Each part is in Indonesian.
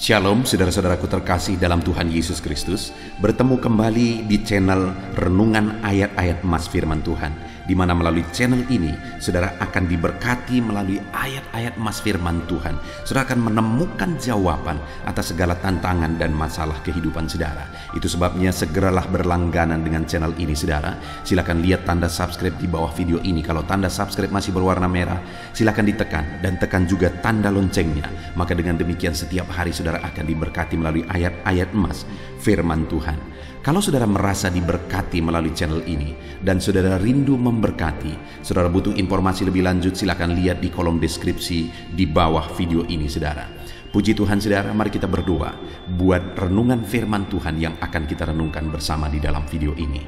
Shalom saudara-saudaraku terkasih dalam Tuhan Yesus Kristus. Bertemu kembali di channel Renungan Ayat-Ayat Emas Firman Tuhan, di mana melalui channel ini saudara akan diberkati melalui ayat-ayat emas firman Tuhan. Saudara akan menemukan jawaban atas segala tantangan dan masalah kehidupan saudara. Itu sebabnya segeralah berlangganan dengan channel ini saudara. Silakan lihat tanda subscribe di bawah video ini. Kalau tanda subscribe masih berwarna merah, silakan ditekan dan tekan juga tanda loncengnya. Maka dengan demikian setiap hari saudara akan diberkati melalui ayat-ayat emas firman Tuhan. Kalau saudara merasa diberkati melalui channel ini dan saudara rindu memberkati, saudara butuh informasi lebih lanjut, silakan lihat di kolom deskripsi di bawah video ini saudara. Puji Tuhan saudara, mari kita berdoa buat renungan firman Tuhan yang akan kita renungkan bersama di dalam video ini.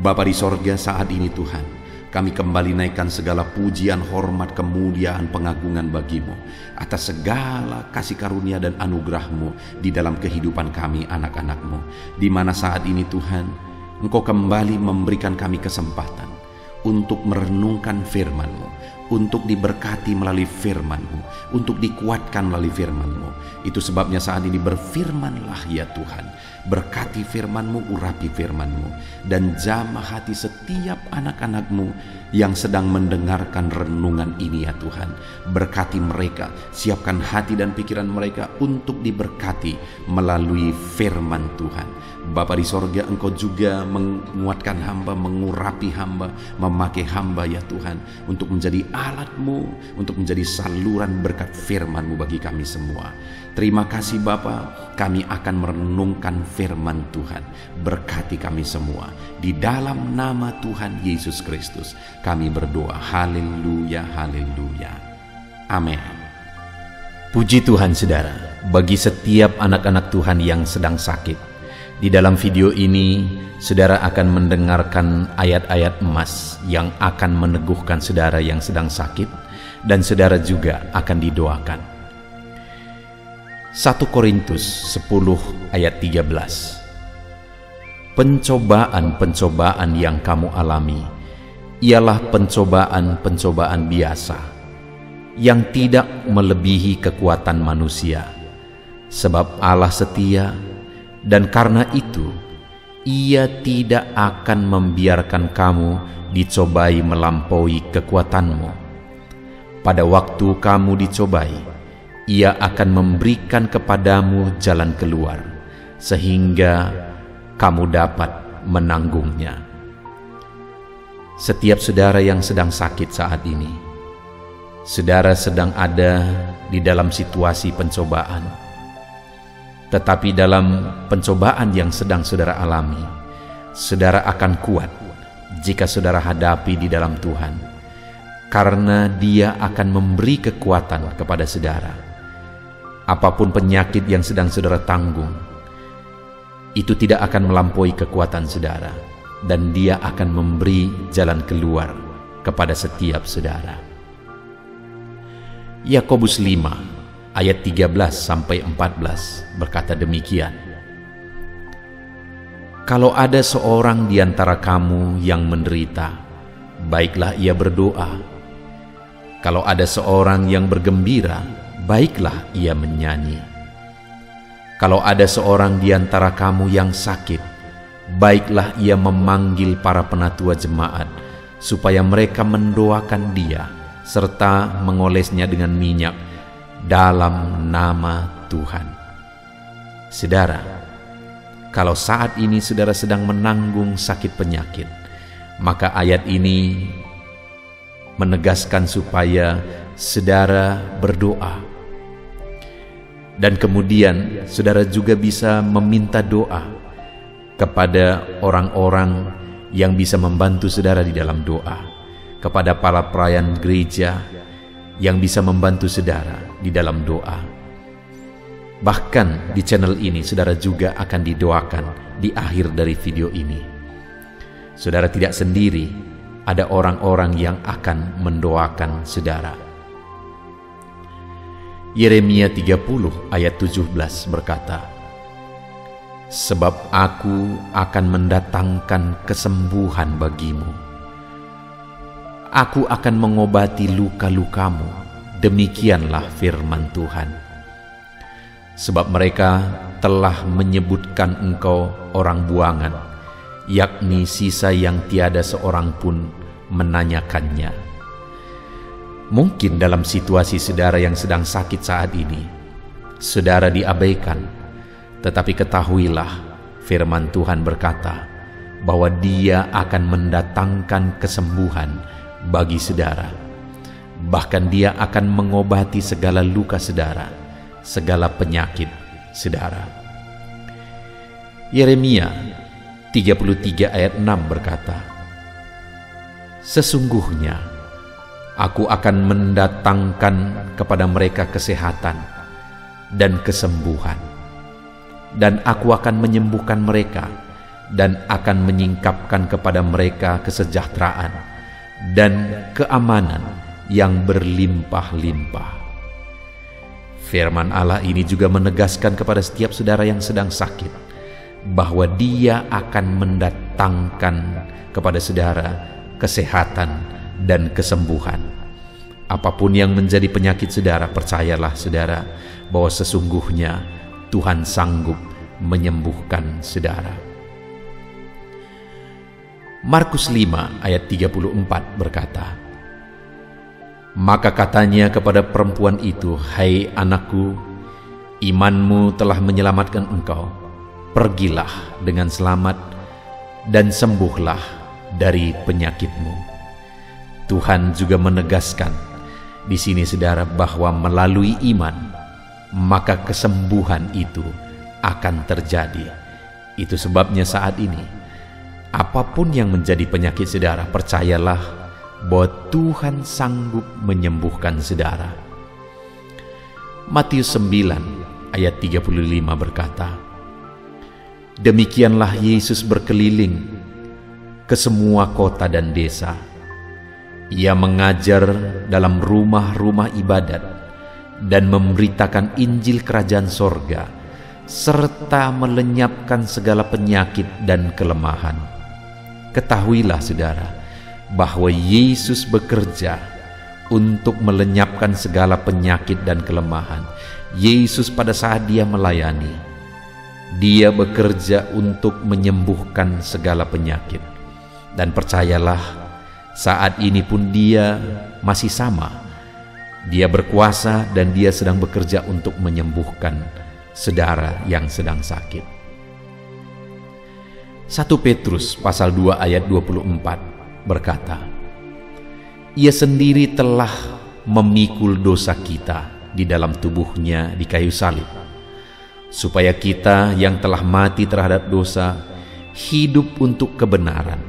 Bapa di sorga, saat ini Tuhan, kami kembali naikkan segala pujian, hormat, kemuliaan, pengagungan bagimu atas segala kasih karunia dan anugerah-Mu di dalam kehidupan kami anak-anak-Mu. Di mana saat ini Tuhan, Engkau kembali memberikan kami kesempatan untuk merenungkan firman-Mu, untuk diberkati melalui firman-Mu, untuk dikuatkan melalui firman-Mu. Itu sebabnya saat ini berfirmanlah ya Tuhan. Berkati firman-Mu, urapi firman-Mu, dan jamah hati setiap anak-anak-Mu yang sedang mendengarkan renungan ini ya Tuhan. Berkati mereka, siapkan hati dan pikiran mereka untuk diberkati melalui firman Tuhan. Bapa di sorga, Engkau juga menguatkan hamba, mengurapi hamba, memakai hamba ya Tuhan, untuk menjadi alat-Mu, untuk menjadi saluran berkat firman-Mu bagi kami semua. Terima kasih Bapa, kami akan merenungkan firman Tuhan. Berkati kami semua. Di dalam nama Tuhan Yesus Kristus kami berdoa. Haleluya, haleluya. Amin. Puji Tuhan saudara, bagi setiap anak-anak Tuhan yang sedang sakit, di dalam video ini saudara akan mendengarkan ayat-ayat emas yang akan meneguhkan saudara yang sedang sakit, dan saudara juga akan didoakan. 1 Korintus 10 ayat 13. Pencobaan-pencobaan yang kamu alami ialah pencobaan-pencobaan biasa, yang tidak melebihi kekuatan manusia. Sebab Allah setia, dan karena itu Ia tidak akan membiarkan kamu dicobai melampaui kekuatanmu. Pada waktu kamu dicobai, Ia akan memberikan kepadamu jalan keluar, sehingga kamu dapat menanggungnya. Setiap saudara yang sedang sakit saat ini, saudara sedang ada di dalam situasi pencobaan. Tetapi dalam pencobaan yang sedang saudara alami, saudara akan kuat jika saudara hadapi di dalam Tuhan, karena Dia akan memberi kekuatan kepada saudara. Apapun penyakit yang sedang saudara tanggung, itu tidak akan melampaui kekuatan saudara, dan Dia akan memberi jalan keluar kepada setiap saudara. Yakobus 5 ayat 13-14 berkata demikian. Kalau ada seorang di antara kamu yang menderita, baiklah ia berdoa. Kalau ada seorang yang bergembira, baiklah ia menyanyi. Kalau ada seorang di antara kamu yang sakit, baiklah ia memanggil para penatua jemaat, supaya mereka mendoakan dia, serta mengolesnya dengan minyak dalam nama Tuhan. Saudara, kalau saat ini saudara sedang menanggung sakit penyakit, maka ayat ini menegaskan supaya saudara berdoa. Dan kemudian saudara juga bisa meminta doa kepada orang-orang yang bisa membantu saudara di dalam doa, kepada para pelayan gereja yang bisa membantu saudara di dalam doa. Bahkan di channel ini saudara juga akan didoakan di akhir dari video ini. Saudara tidak sendiri, ada orang-orang yang akan mendoakan saudara. Yeremia 30 ayat 17 berkata, Sebab aku akan mendatangkan kesembuhan bagimu. Aku akan mengobati luka-lukamu, demikianlah firman Tuhan. sebab mereka telah menyebutkan engkau orang buangan, yakni sisa yang tiada seorang pun menanyakannya. Mungkin dalam situasi saudara yang sedang sakit saat ini, saudara diabaikan, tetapi ketahuilah firman Tuhan berkata bahwa Dia akan mendatangkan kesembuhan bagi saudara. Bahkan Dia akan mengobati segala luka saudara, segala penyakit saudara. Yeremia 33 ayat 6 berkata, "Sesungguhnya Aku akan mendatangkan kepada mereka kesehatan dan kesembuhan, dan Aku akan menyembuhkan mereka dan akan menyingkapkan kepada mereka kesejahteraan dan keamanan yang berlimpah-limpah." Firman Allah ini juga menegaskan kepada setiap saudara yang sedang sakit bahwa Dia akan mendatangkan kepada saudara kesehatan dan kesembuhan. Apapun yang menjadi penyakit saudara, percayalah saudara bahwa sesungguhnya Tuhan sanggup menyembuhkan saudara. Markus 5 ayat 34 berkata, "Maka katanya kepada perempuan itu, 'Hai anakku, imanmu telah menyelamatkan engkau. Pergilah dengan selamat dan sembuhlah dari penyakitmu.'" Tuhan juga menegaskan di sini saudara bahwa melalui iman maka kesembuhan itu akan terjadi. Itu sebabnya saat ini apapun yang menjadi penyakit saudara, percayalah bahwa Tuhan sanggup menyembuhkan saudara. Matius 9 ayat 35 berkata, "Demikianlah Yesus berkeliling ke semua kota dan desa. Ia mengajar dalam rumah-rumah ibadat dan memberitakan Injil Kerajaan Sorga, serta melenyapkan segala penyakit dan kelemahan." Ketahuilah saudara bahwa Yesus bekerja untuk melenyapkan segala penyakit dan kelemahan. Yesus pada saat Dia melayani, Dia bekerja untuk menyembuhkan segala penyakit. Dan percayalah, saat ini pun Dia masih sama. Dia berkuasa dan Dia sedang bekerja untuk menyembuhkan saudara yang sedang sakit. 1 Petrus pasal 2 ayat 24 berkata, "Ia sendiri telah memikul dosa kita di dalam tubuhnya di kayu salib, supaya kita yang telah mati terhadap dosa hidup untuk kebenaran.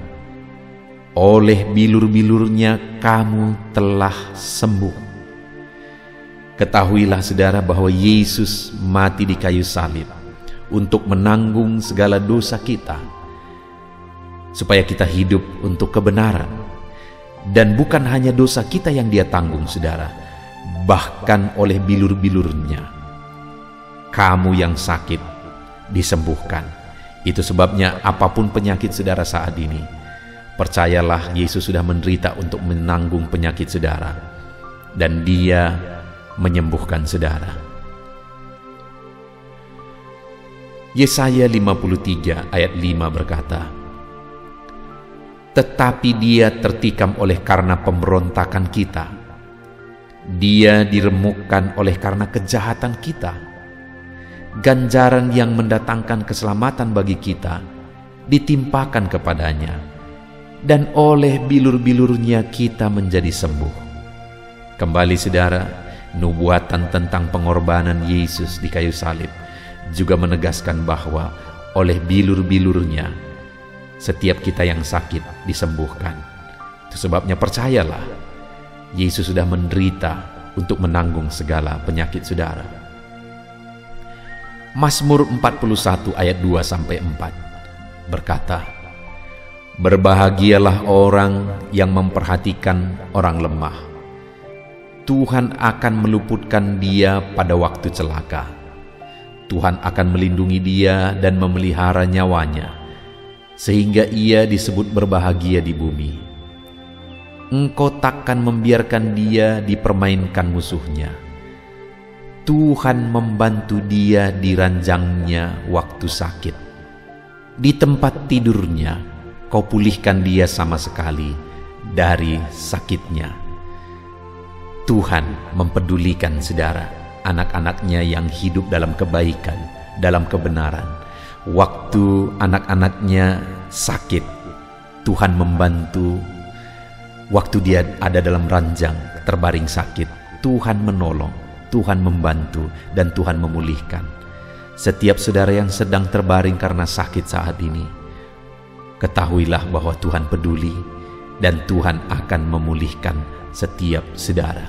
Oleh bilur-bilurnya kamu telah sembuh." Ketahuilah saudara bahwa Yesus mati di kayu salib untuk menanggung segala dosa kita, supaya kita hidup untuk kebenaran. Dan bukan hanya dosa kita yang Dia tanggung saudara, bahkan oleh bilur-bilurnya kamu yang sakit disembuhkan. Itu sebabnya apapun penyakit saudara saat ini, percayalah Yesus sudah menderita untuk menanggung penyakit saudara, dan Dia menyembuhkan saudara. Yesaya 53 ayat 5 berkata, "Tetapi Dia tertikam oleh karena pemberontakan kita, Dia diremukkan oleh karena kejahatan kita. Ganjaran yang mendatangkan keselamatan bagi kita ditimpakan kepadanya, dan oleh bilur-bilurnya kita menjadi sembuh." Kembali saudara, nubuatan tentang pengorbanan Yesus di kayu salib juga menegaskan bahwa oleh bilur-bilurnya setiap kita yang sakit disembuhkan. Itu sebabnya percayalah, Yesus sudah menderita untuk menanggung segala penyakit saudara. Mazmur 41 ayat 2-4 berkata, "Berbahagialah orang yang memperhatikan orang lemah. Tuhan akan meluputkan dia pada waktu celaka. Tuhan akan melindungi dia dan memelihara nyawanya, sehingga ia disebut berbahagia di bumi. Engkau takkan membiarkan dia dipermainkan musuhnya. Tuhan membantu dia di ranjangnya waktu sakit. Di tempat tidurnya, kau pulihkan dia sama sekali dari sakitnya. Tuhan mempedulikan saudara, anak-anaknya yang hidup dalam kebaikan, dalam kebenaran. Waktu anak-anaknya sakit, Tuhan membantu. Waktu dia ada dalam ranjang, terbaring sakit, Tuhan menolong, Tuhan membantu, dan Tuhan memulihkan. Setiap saudara yang sedang terbaring karena sakit saat ini, ketahuilah bahwa Tuhan peduli dan Tuhan akan memulihkan setiap saudara.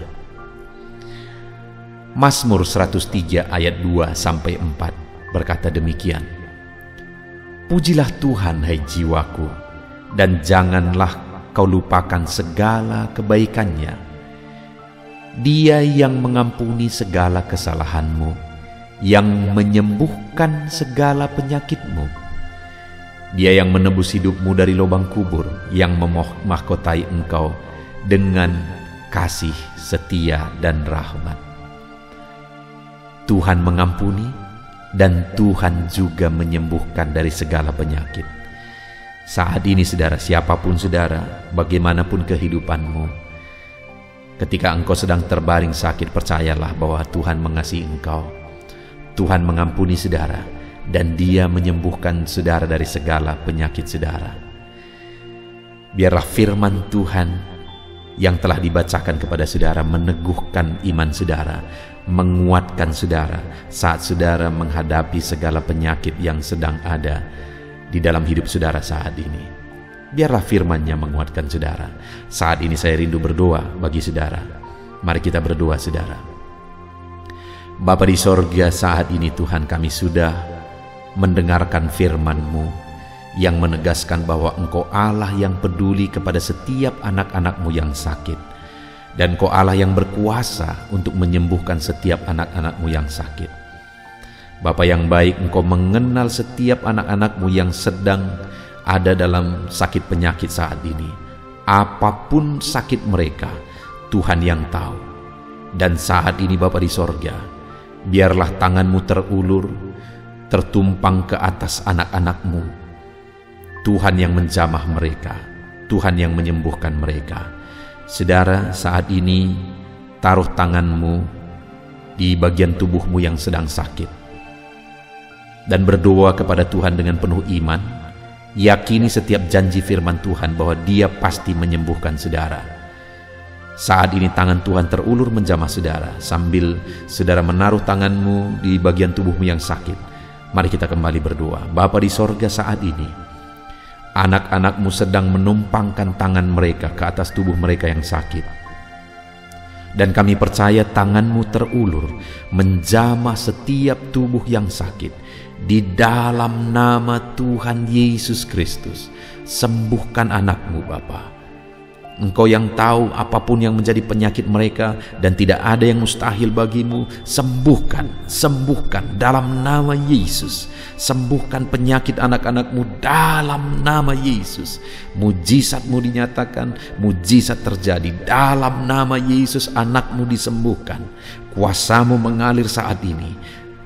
Mazmur 103 ayat 2-4 berkata demikian. Pujilah Tuhan, hai jiwaku, dan janganlah kau lupakan segala kebaikannya. Dia yang mengampuni segala kesalahanmu, yang menyembuhkan segala penyakitmu. Dia yang menebus hidupmu dari lubang kubur, yang memahkotai engkau dengan kasih, setia, dan rahmat. Tuhan mengampuni dan Tuhan juga menyembuhkan dari segala penyakit. Saat ini saudara, siapapun saudara, bagaimanapun kehidupanmu, ketika engkau sedang terbaring sakit, percayalah bahwa Tuhan mengasihi engkau. Tuhan mengampuni saudara, dan Dia menyembuhkan saudara dari segala penyakit saudara. Biarlah firman Tuhan yang telah dibacakan kepada saudara meneguhkan iman saudara, menguatkan saudara saat saudara menghadapi segala penyakit yang sedang ada di dalam hidup saudara saat ini. Biarlah firman-Nya menguatkan saudara. Saat ini saya rindu berdoa bagi saudara. Mari kita berdoa saudara. Bapa di sorga, saat ini Tuhan, kami sudah mendengarkan firman-Mu yang menegaskan bahwa Engkau Allah yang peduli kepada setiap anak-anak-Mu yang sakit, dan Engkau Allah yang berkuasa untuk menyembuhkan setiap anak-anak-Mu yang sakit. Bapa yang baik, Engkau mengenal setiap anak-anak-Mu yang sedang ada dalam sakit penyakit saat ini. Apapun sakit mereka, Tuhan yang tahu. Dan saat ini Bapa di sorga, biarlah tangan-Mu terulur, tertumpang ke atas anak-anak-Mu. Tuhan yang menjamah mereka, Tuhan yang menyembuhkan mereka. Saudara, saat ini taruh tangan-Mu di bagian tubuhmu yang sedang sakit, dan berdoa kepada Tuhan dengan penuh iman. Yakini setiap janji firman Tuhan bahwa Dia pasti menyembuhkan saudara. Saat ini tangan Tuhan terulur menjamah saudara. Sambil saudara menaruh tanganmu di bagian tubuhmu yang sakit, mari kita kembali berdoa. Bapa di sorga, saat ini anak-anak-Mu sedang menumpangkan tangan mereka ke atas tubuh mereka yang sakit. Dan kami percaya tangan-Mu terulur menjamah setiap tubuh yang sakit. Di dalam nama Tuhan Yesus Kristus, sembuhkan anak-Mu Bapa. Engkau yang tahu apapun yang menjadi penyakit mereka, dan tidak ada yang mustahil bagimu. Sembuhkan, sembuhkan dalam nama Yesus. Sembuhkan penyakit anak-anak-Mu dalam nama Yesus. Mujizat-Mu dinyatakan, mujizat terjadi dalam nama Yesus. Anak-Mu disembuhkan, kuasa-Mu mengalir saat ini.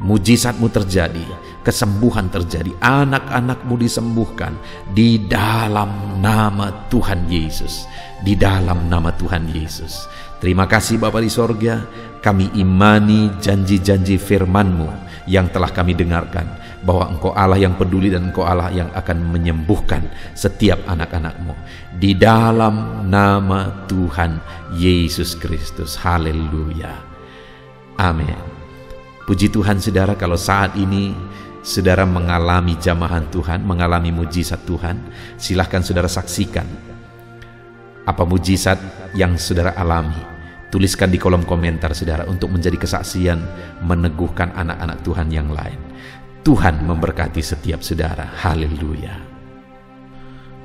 Mujizat-Mu terjadi, kesembuhan terjadi, anak-anak-Mu disembuhkan di dalam nama Tuhan Yesus. Di dalam nama Tuhan Yesus. Terima kasih Bapa di sorga, kami imani janji-janji firman-Mu yang telah kami dengarkan, bahwa Engkau Allah yang peduli dan Engkau Allah yang akan menyembuhkan setiap anak-anak-Mu. Di dalam nama Tuhan Yesus Kristus. Haleluya. Amin. Puji Tuhan saudara, kalau saat ini saudara mengalami jamahan Tuhan, mengalami mujizat Tuhan, silahkan saudara saksikan apa mujizat yang saudara alami. Tuliskan di kolom komentar saudara untuk menjadi kesaksian meneguhkan anak-anak Tuhan yang lain. Tuhan memberkati setiap saudara. Haleluya.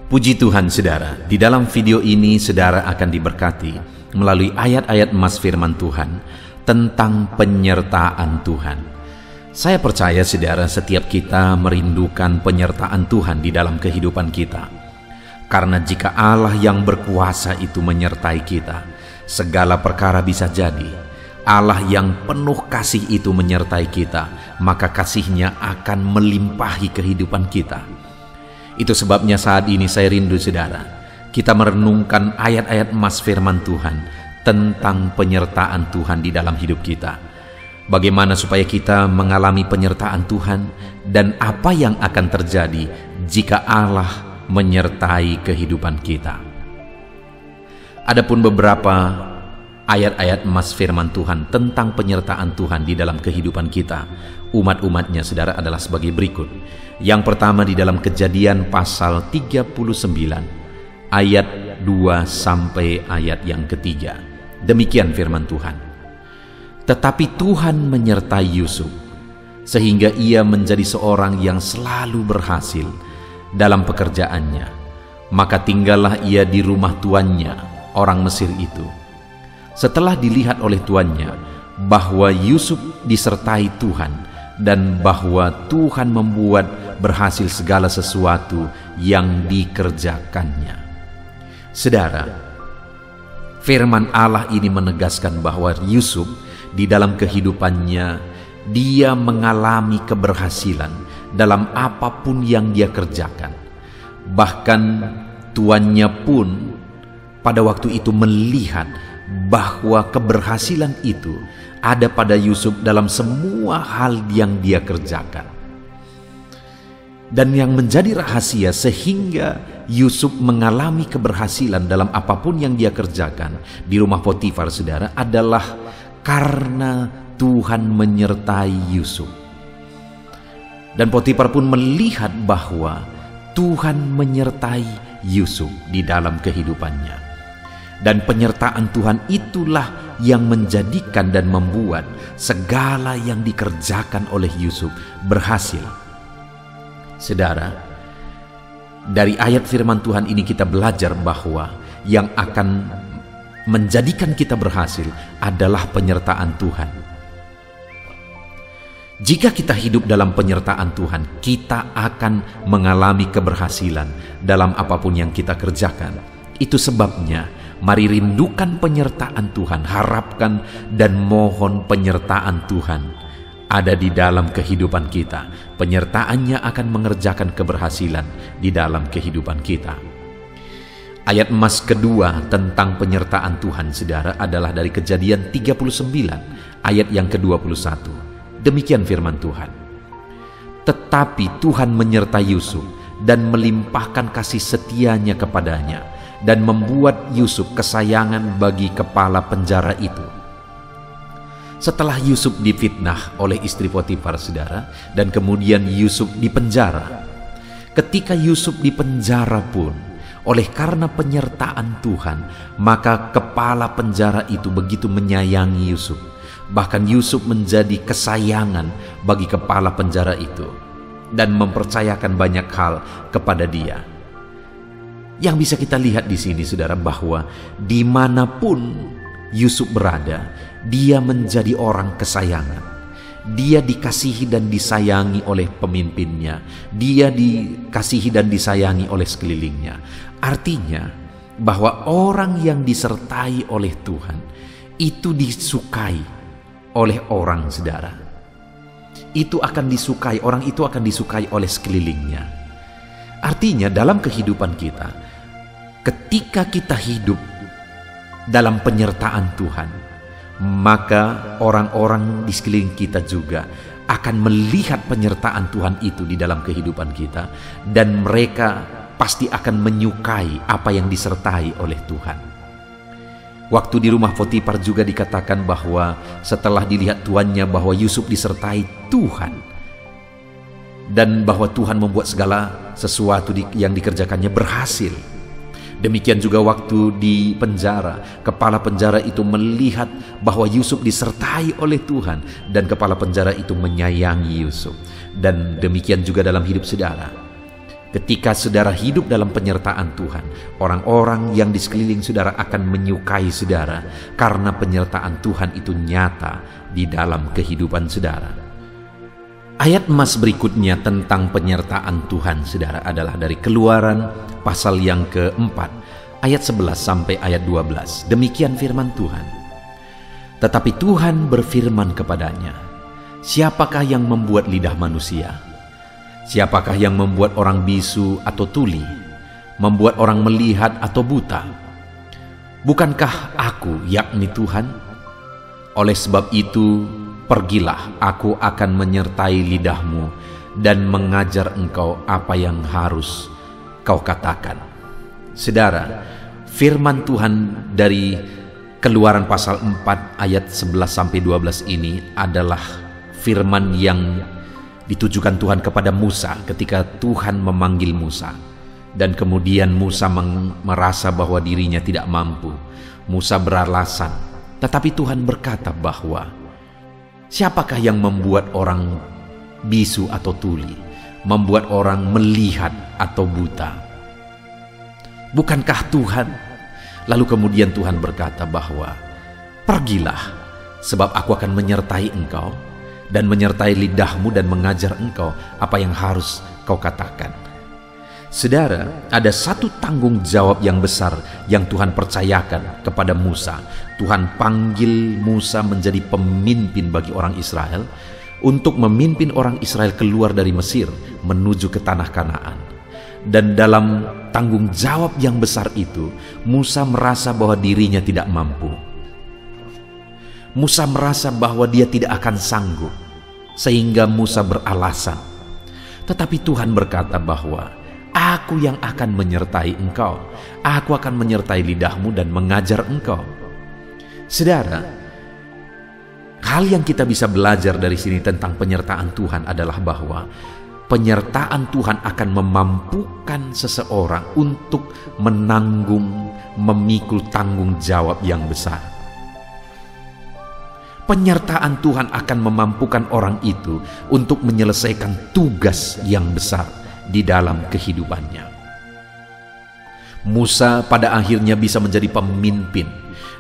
Puji Tuhan saudara, di dalam video ini saudara akan diberkati melalui ayat-ayat emas firman Tuhan tentang penyertaan Tuhan. Saya percaya saudara, setiap kita merindukan penyertaan Tuhan di dalam kehidupan kita. Karena jika Allah yang berkuasa itu menyertai kita, segala perkara bisa jadi. Allah yang penuh kasih itu menyertai kita, maka kasih-Nya akan melimpahi kehidupan kita. Itu sebabnya saat ini saya rindu saudara, kita merenungkan ayat-ayat emas firman Tuhan tentang penyertaan Tuhan di dalam hidup kita. Bagaimana supaya kita mengalami penyertaan Tuhan dan apa yang akan terjadi jika Allah menyertai kehidupan kita. Adapun beberapa ayat-ayat emas firman Tuhan tentang penyertaan Tuhan di dalam kehidupan kita, umat-umatnya saudara, adalah sebagai berikut. Yang pertama di dalam Kejadian pasal 39 ayat 2 sampai ayat yang ketiga. Demikian firman Tuhan. Tetapi Tuhan menyertai Yusuf, sehingga ia menjadi seorang yang selalu berhasil dalam pekerjaannya. Maka tinggallah ia di rumah tuannya, orang Mesir itu. Setelah dilihat oleh tuannya bahwa Yusuf disertai Tuhan dan bahwa Tuhan membuat berhasil segala sesuatu yang dikerjakannya. Saudara, firman Allah ini menegaskan bahwa Yusuf di dalam kehidupannya, dia mengalami keberhasilan dalam apapun yang dia kerjakan. Bahkan tuannya pun pada waktu itu melihat bahwa keberhasilan itu ada pada Yusuf dalam semua hal yang dia kerjakan. Dan yang menjadi rahasia sehingga Yusuf mengalami keberhasilan dalam apapun yang dia kerjakan di rumah Potifar, saudara, adalah karena Tuhan menyertai Yusuf. Dan Potifar pun melihat bahwa Tuhan menyertai Yusuf di dalam kehidupannya. Dan penyertaan Tuhan itulah yang menjadikan dan membuat segala yang dikerjakan oleh Yusuf berhasil. Saudara, dari ayat firman Tuhan ini kita belajar bahwa yang akan menjadikan kita berhasil adalah penyertaan Tuhan. Jika kita hidup dalam penyertaan Tuhan, kita akan mengalami keberhasilan dalam apapun yang kita kerjakan. Itu sebabnya, mari rindukan penyertaan Tuhan, harapkan dan mohon penyertaan Tuhan ada di dalam kehidupan kita. Penyertaannya akan mengerjakan keberhasilan di dalam kehidupan kita. Ayat emas kedua tentang penyertaan Tuhan, saudara, adalah dari Kejadian 39 ayat yang ke-21. Demikian firman Tuhan. Tetapi Tuhan menyertai Yusuf dan melimpahkan kasih setianya kepadanya, dan membuat Yusuf kesayangan bagi kepala penjara itu. Setelah Yusuf difitnah oleh istri Potifar, saudara, dan kemudian Yusuf dipenjara. Ketika Yusuf dipenjara pun, oleh karena penyertaan Tuhan, maka kepala penjara itu begitu menyayangi Yusuf. Bahkan Yusuf menjadi kesayangan bagi kepala penjara itu dan mempercayakan banyak hal kepada dia. Yang bisa kita lihat di sini, saudara, bahwa dimanapun Yusuf berada, dia menjadi orang kesayangan. Dia dikasihi dan disayangi oleh pemimpinnya. Dia dikasihi dan disayangi oleh sekelilingnya. Artinya bahwa orang yang disertai oleh Tuhan itu disukai oleh orang, saudara. Itu akan disukai, orang itu akan disukai oleh sekelilingnya. Artinya dalam kehidupan kita, ketika kita hidup dalam penyertaan Tuhan, maka orang-orang di sekeliling kita juga akan melihat penyertaan Tuhan itu di dalam kehidupan kita, dan mereka pasti akan menyukai apa yang disertai oleh Tuhan. Waktu di rumah Potifar juga dikatakan bahwa setelah dilihat tuannya bahwa Yusuf disertai Tuhan dan bahwa Tuhan membuat segala sesuatu yang dikerjakannya berhasil. Demikian juga waktu di penjara, kepala penjara itu melihat bahwa Yusuf disertai oleh Tuhan dan kepala penjara itu menyayangi Yusuf. Dan demikian juga dalam hidup saudara. Ketika saudara hidup dalam penyertaan Tuhan, orang-orang yang di sekeliling saudara akan menyukai saudara karena penyertaan Tuhan itu nyata di dalam kehidupan saudara. Ayat emas berikutnya tentang penyertaan Tuhan, saudara, adalah dari Keluaran pasal yang keempat, ayat 11 sampai ayat 12. Demikian firman Tuhan. Tetapi Tuhan berfirman kepadanya, "Siapakah yang membuat lidah manusia? Siapakah yang membuat orang bisu atau tuli, membuat orang melihat atau buta? Bukankah aku, yakni Tuhan? Oleh sebab itu, pergilah, aku akan menyertai lidahmu dan mengajar engkau apa yang harus kau katakan." Saudara, firman Tuhan dari Keluaran pasal 4 ayat 11-12 ini adalah firman yang ditujukan Tuhan kepada Musa ketika Tuhan memanggil Musa. Dan kemudian Musa merasa bahwa dirinya tidak mampu. Musa beralasan. Tetapi Tuhan berkata bahwa siapakah yang membuat orang bisu atau tuli, membuat orang melihat atau buta? Bukankah Tuhan? Lalu kemudian Tuhan berkata bahwa pergilah, sebab aku akan menyertai engkau dan menyertai lidahmu dan mengajar engkau apa yang harus kau katakan. Saudara, ada satu tanggung jawab yang besar yang Tuhan percayakan kepada Musa. Tuhan panggil Musa menjadi pemimpin bagi orang Israel untuk memimpin orang Israel keluar dari Mesir menuju ke tanah Kanaan. Dan dalam tanggung jawab yang besar itu, Musa merasa bahwa dirinya tidak mampu. Musa merasa bahwa dia tidak akan sanggup, sehingga Musa beralasan. Tetapi Tuhan berkata bahwa aku yang akan menyertai engkau, aku akan menyertai lidahmu dan mengajar engkau. Saudara, hal yang kita bisa belajar dari sini tentang penyertaan Tuhan adalah bahwa penyertaan Tuhan akan memampukan seseorang untuk menanggung, memikul tanggung jawab yang besar. Penyertaan Tuhan akan memampukan orang itu untuk menyelesaikan tugas yang besar di dalam kehidupannya. Musa pada akhirnya bisa menjadi pemimpin,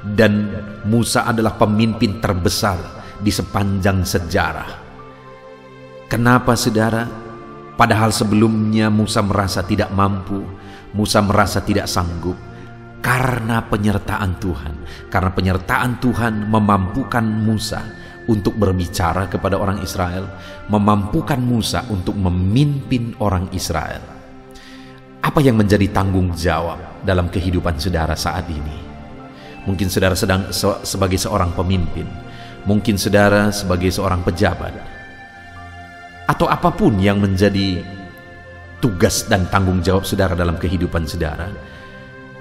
dan Musa adalah pemimpin terbesar di sepanjang sejarah. Kenapa, saudara? Padahal sebelumnya Musa merasa tidak mampu, Musa merasa tidak sanggup, karena penyertaan Tuhan. Karena penyertaan Tuhan memampukan Musa untuk berbicara kepada orang Israel, memampukan Musa untuk memimpin orang Israel. Apa yang menjadi tanggung jawab dalam kehidupan saudara saat ini? Mungkin saudara sedang sebagai seorang pemimpin, mungkin saudara sebagai seorang pejabat, atau apapun yang menjadi tugas dan tanggung jawab saudara dalam kehidupan saudara.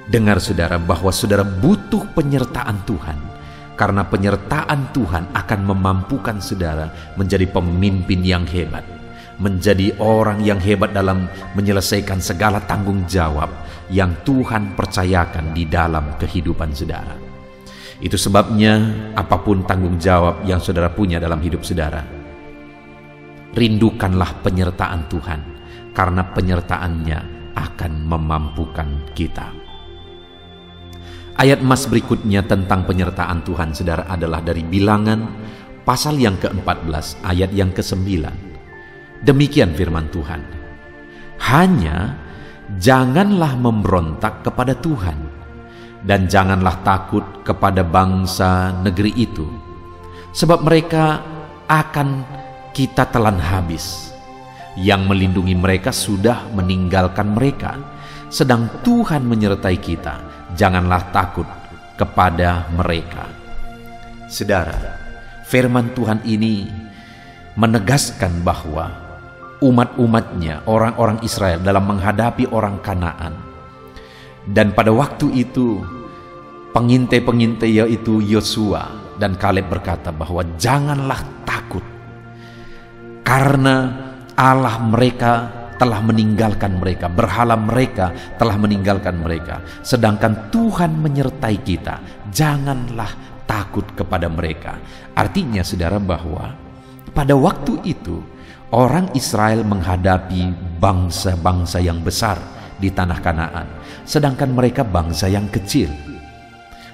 Dengar saudara bahwa saudara butuh penyertaan Tuhan, karena penyertaan Tuhan akan memampukan saudara menjadi pemimpin yang hebat, menjadi orang yang hebat dalam menyelesaikan segala tanggung jawab yang Tuhan percayakan di dalam kehidupan saudara. Itu sebabnya apapun tanggung jawab yang saudara punya dalam hidup saudara, rindukanlah penyertaan Tuhan, karena penyertaannya akan memampukan kita. Ayat emas berikutnya tentang penyertaan Tuhan, saudara, adalah dari Bilangan pasal yang ke-14 ayat yang ke-9. Demikian firman Tuhan, "Hanya janganlah memberontak kepada Tuhan, dan janganlah takut kepada bangsa negeri itu, sebab mereka akan kita telan habis. Yang melindungi mereka sudah meninggalkan mereka, sedang Tuhan menyertai kita. Janganlah takut kepada mereka." Saudara, firman Tuhan ini menegaskan bahwa umat-umatnya, orang-orang Israel dalam menghadapi orang Kanaan, dan pada waktu itu pengintai-pengintai yaitu Yosua dan Kaleb berkata bahwa janganlah takut, karena Allah mereka telah meninggalkan mereka, berhala mereka telah meninggalkan mereka, sedangkan Tuhan menyertai kita. Janganlah takut kepada mereka. Artinya saudara bahwa pada waktu itu orang Israel menghadapi bangsa-bangsa yang besar di tanah Kanaan, sedangkan mereka bangsa yang kecil.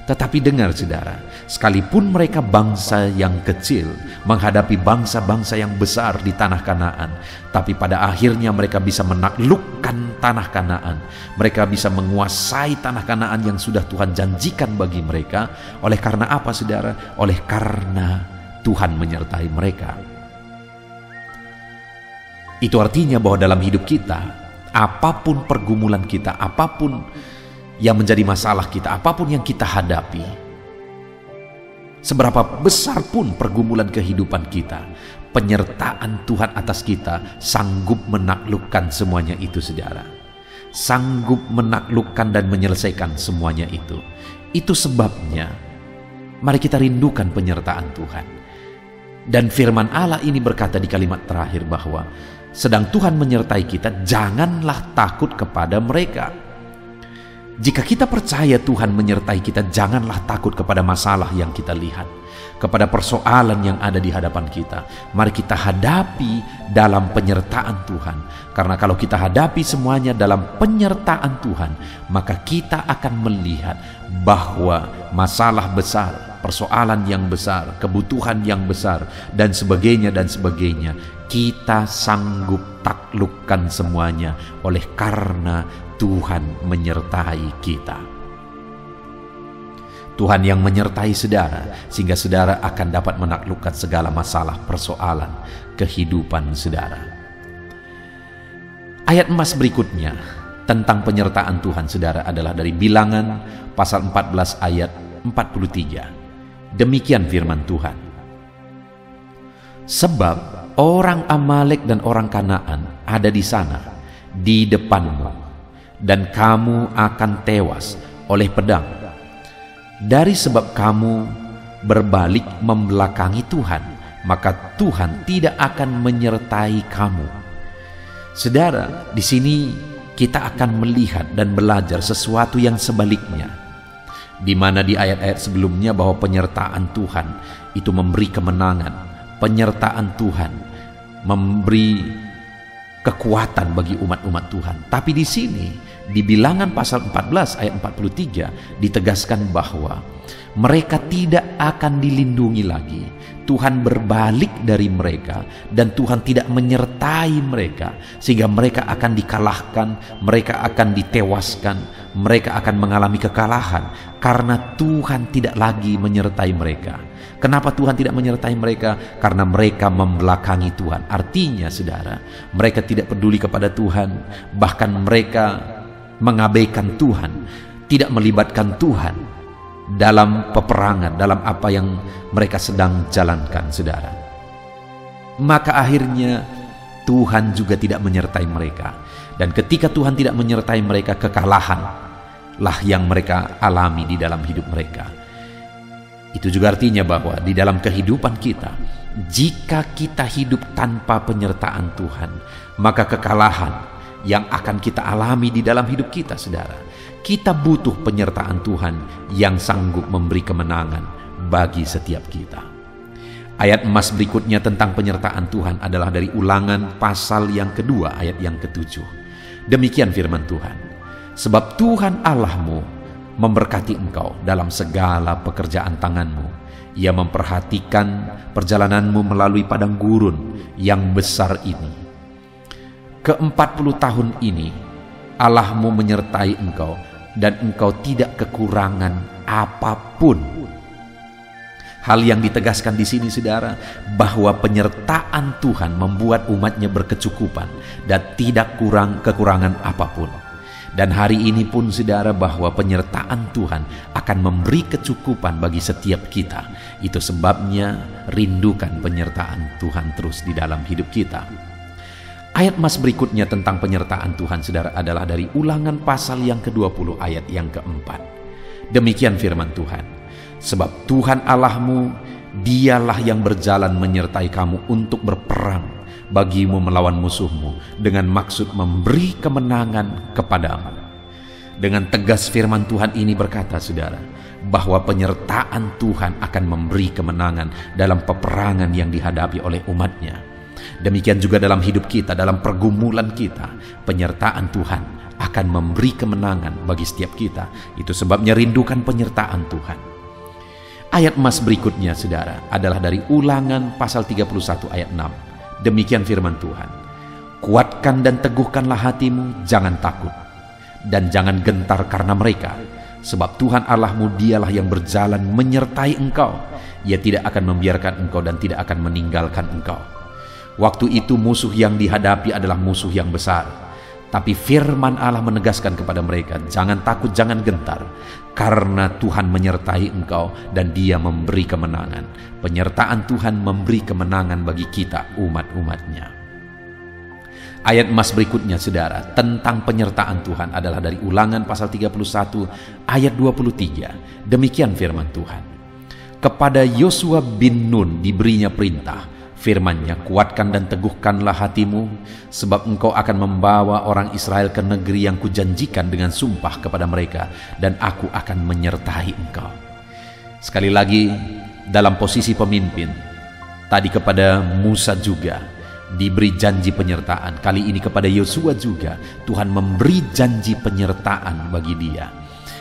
Tetapi dengar saudara, sekalipun mereka bangsa yang kecil menghadapi bangsa-bangsa yang besar di tanah Kanaan, tapi pada akhirnya mereka bisa menaklukkan tanah Kanaan. Mereka bisa menguasai tanah Kanaan yang sudah Tuhan janjikan bagi mereka. Oleh karena apa, saudara? Oleh karena Tuhan menyertai mereka. Itu artinya bahwa dalam hidup kita, apapun pergumulan kita, apapun yang menjadi masalah kita, apapun yang kita hadapi, seberapa besar pun pergumulan kehidupan kita, penyertaan Tuhan atas kita sanggup menaklukkan semuanya itu, saudara. Sanggup menaklukkan dan menyelesaikan semuanya itu. Itu sebabnya mari kita rindukan penyertaan Tuhan. Dan firman Allah ini berkata di kalimat terakhir bahwa sedang Tuhan menyertai kita, janganlah takut kepada mereka. Jika kita percaya Tuhan menyertai kita, janganlah takut kepada masalah yang kita lihat, kepada persoalan yang ada di hadapan kita. Mari kita hadapi dalam penyertaan Tuhan. Karena kalau kita hadapi semuanya dalam penyertaan Tuhan, maka kita akan melihat bahwa masalah besar, persoalan yang besar, kebutuhan yang besar, dan sebagainya, kita sanggup taklukkan semuanya oleh karena Tuhan menyertai kita. Tuhan yang menyertai saudara, sehingga saudara akan dapat menaklukkan segala masalah persoalan kehidupan saudara. Ayat emas berikutnya tentang penyertaan Tuhan saudara adalah dari Bilangan pasal 14 ayat 43. Demikian firman Tuhan. Sebab orang Amalek dan orang Kanaan ada di sana, di depanmu, dan kamu akan tewas oleh pedang. Dari sebab kamu berbalik membelakangi Tuhan, maka Tuhan tidak akan menyertai kamu. Saudara, di sini kita akan melihat dan belajar sesuatu yang sebaliknya, di mana di ayat-ayat sebelumnya bahwa penyertaan Tuhan itu memberi kemenangan, penyertaan Tuhan memberi kekuatan bagi umat-umat Tuhan. Tapi di sini di Bilangan pasal 14 ayat 43 ditegaskan bahwa mereka tidak akan dilindungi lagi. Tuhan berbalik dari mereka dan Tuhan tidak menyertai mereka, sehingga mereka akan dikalahkan, mereka akan ditewaskan, mereka akan mengalami kekalahan karena Tuhan tidak lagi menyertai mereka. Kenapa Tuhan tidak menyertai mereka? Karena mereka membelakangi Tuhan. Artinya saudara, mereka tidak peduli kepada Tuhan, bahkan mereka mengabaikan Tuhan, tidak melibatkan Tuhan dalam peperangan, dalam apa yang mereka sedang jalankan, saudara. Maka akhirnya Tuhan juga tidak menyertai mereka. Dan ketika Tuhan tidak menyertai mereka, kekalahanlah yang mereka alami di dalam hidup mereka. Itu juga artinya bahwa di dalam kehidupan kita, jika kita hidup tanpa penyertaan Tuhan, maka kekalahan yang akan kita alami di dalam hidup kita, saudara. Kita butuh penyertaan Tuhan yang sanggup memberi kemenangan bagi setiap kita. Ayat emas berikutnya tentang penyertaan Tuhan adalah dari Ulangan pasal yang kedua ayat yang ke-7. Demikian firman Tuhan. Sebab Tuhan Allahmu memberkati engkau dalam segala pekerjaan tanganmu. Ia memperhatikan perjalananmu melalui padang gurun yang besar ini. Ke-40 tahun ini Allahmu menyertai engkau dan engkau tidak kekurangan apapun. Hal yang ditegaskan di sini, saudara, bahwa penyertaan Tuhan membuat umatnya berkecukupan dan tidak kekurangan apapun. Dan hari ini pun, saudara, bahwa penyertaan Tuhan akan memberi kecukupan bagi setiap kita. Itu sebabnya rindukan penyertaan Tuhan terus di dalam hidup kita. Ayat emas berikutnya tentang penyertaan Tuhan, saudara, adalah dari Ulangan pasal yang ke-20 ayat yang ke-4. Demikian firman Tuhan. Sebab Tuhan Allahmu, dialah yang berjalan menyertai kamu untuk berperang bagimu melawan musuhmu, dengan maksud memberi kemenangan kepadamu. Dengan tegas firman Tuhan ini berkata, saudara, bahwa penyertaan Tuhan akan memberi kemenangan dalam peperangan yang dihadapi oleh umatnya. Demikian juga dalam hidup kita, dalam pergumulan kita, penyertaan Tuhan akan memberi kemenangan bagi setiap kita. Itu sebabnya rindukan penyertaan Tuhan. Ayat emas berikutnya, saudara, adalah dari Ulangan pasal 31 ayat 6. Demikian firman Tuhan. Kuatkan dan teguhkanlah hatimu, jangan takut, dan jangan gentar karena mereka. Sebab Tuhan Allahmu dialah yang berjalan menyertai engkau. Ia tidak akan membiarkan engkau dan tidak akan meninggalkan engkau. Waktu itu musuh yang dihadapi adalah musuh yang besar. Tapi firman Allah menegaskan kepada mereka, jangan takut, jangan gentar, karena Tuhan menyertai engkau dan Dia memberi kemenangan. Penyertaan Tuhan memberi kemenangan bagi kita, umat-umatnya. Ayat emas berikutnya, saudara, tentang penyertaan Tuhan adalah dari Ulangan pasal 31 ayat 23. Demikian firman Tuhan. Kepada Yosua bin Nun diberinya perintah, firman-Nya, kuatkan dan teguhkanlah hatimu, sebab engkau akan membawa orang Israel ke negeri yang kujanjikan dengan sumpah kepada mereka, dan aku akan menyertai engkau. Sekali lagi, dalam posisi pemimpin, tadi kepada Musa juga diberi janji penyertaan. Kali ini kepada Yosua juga Tuhan memberi janji penyertaan bagi dia.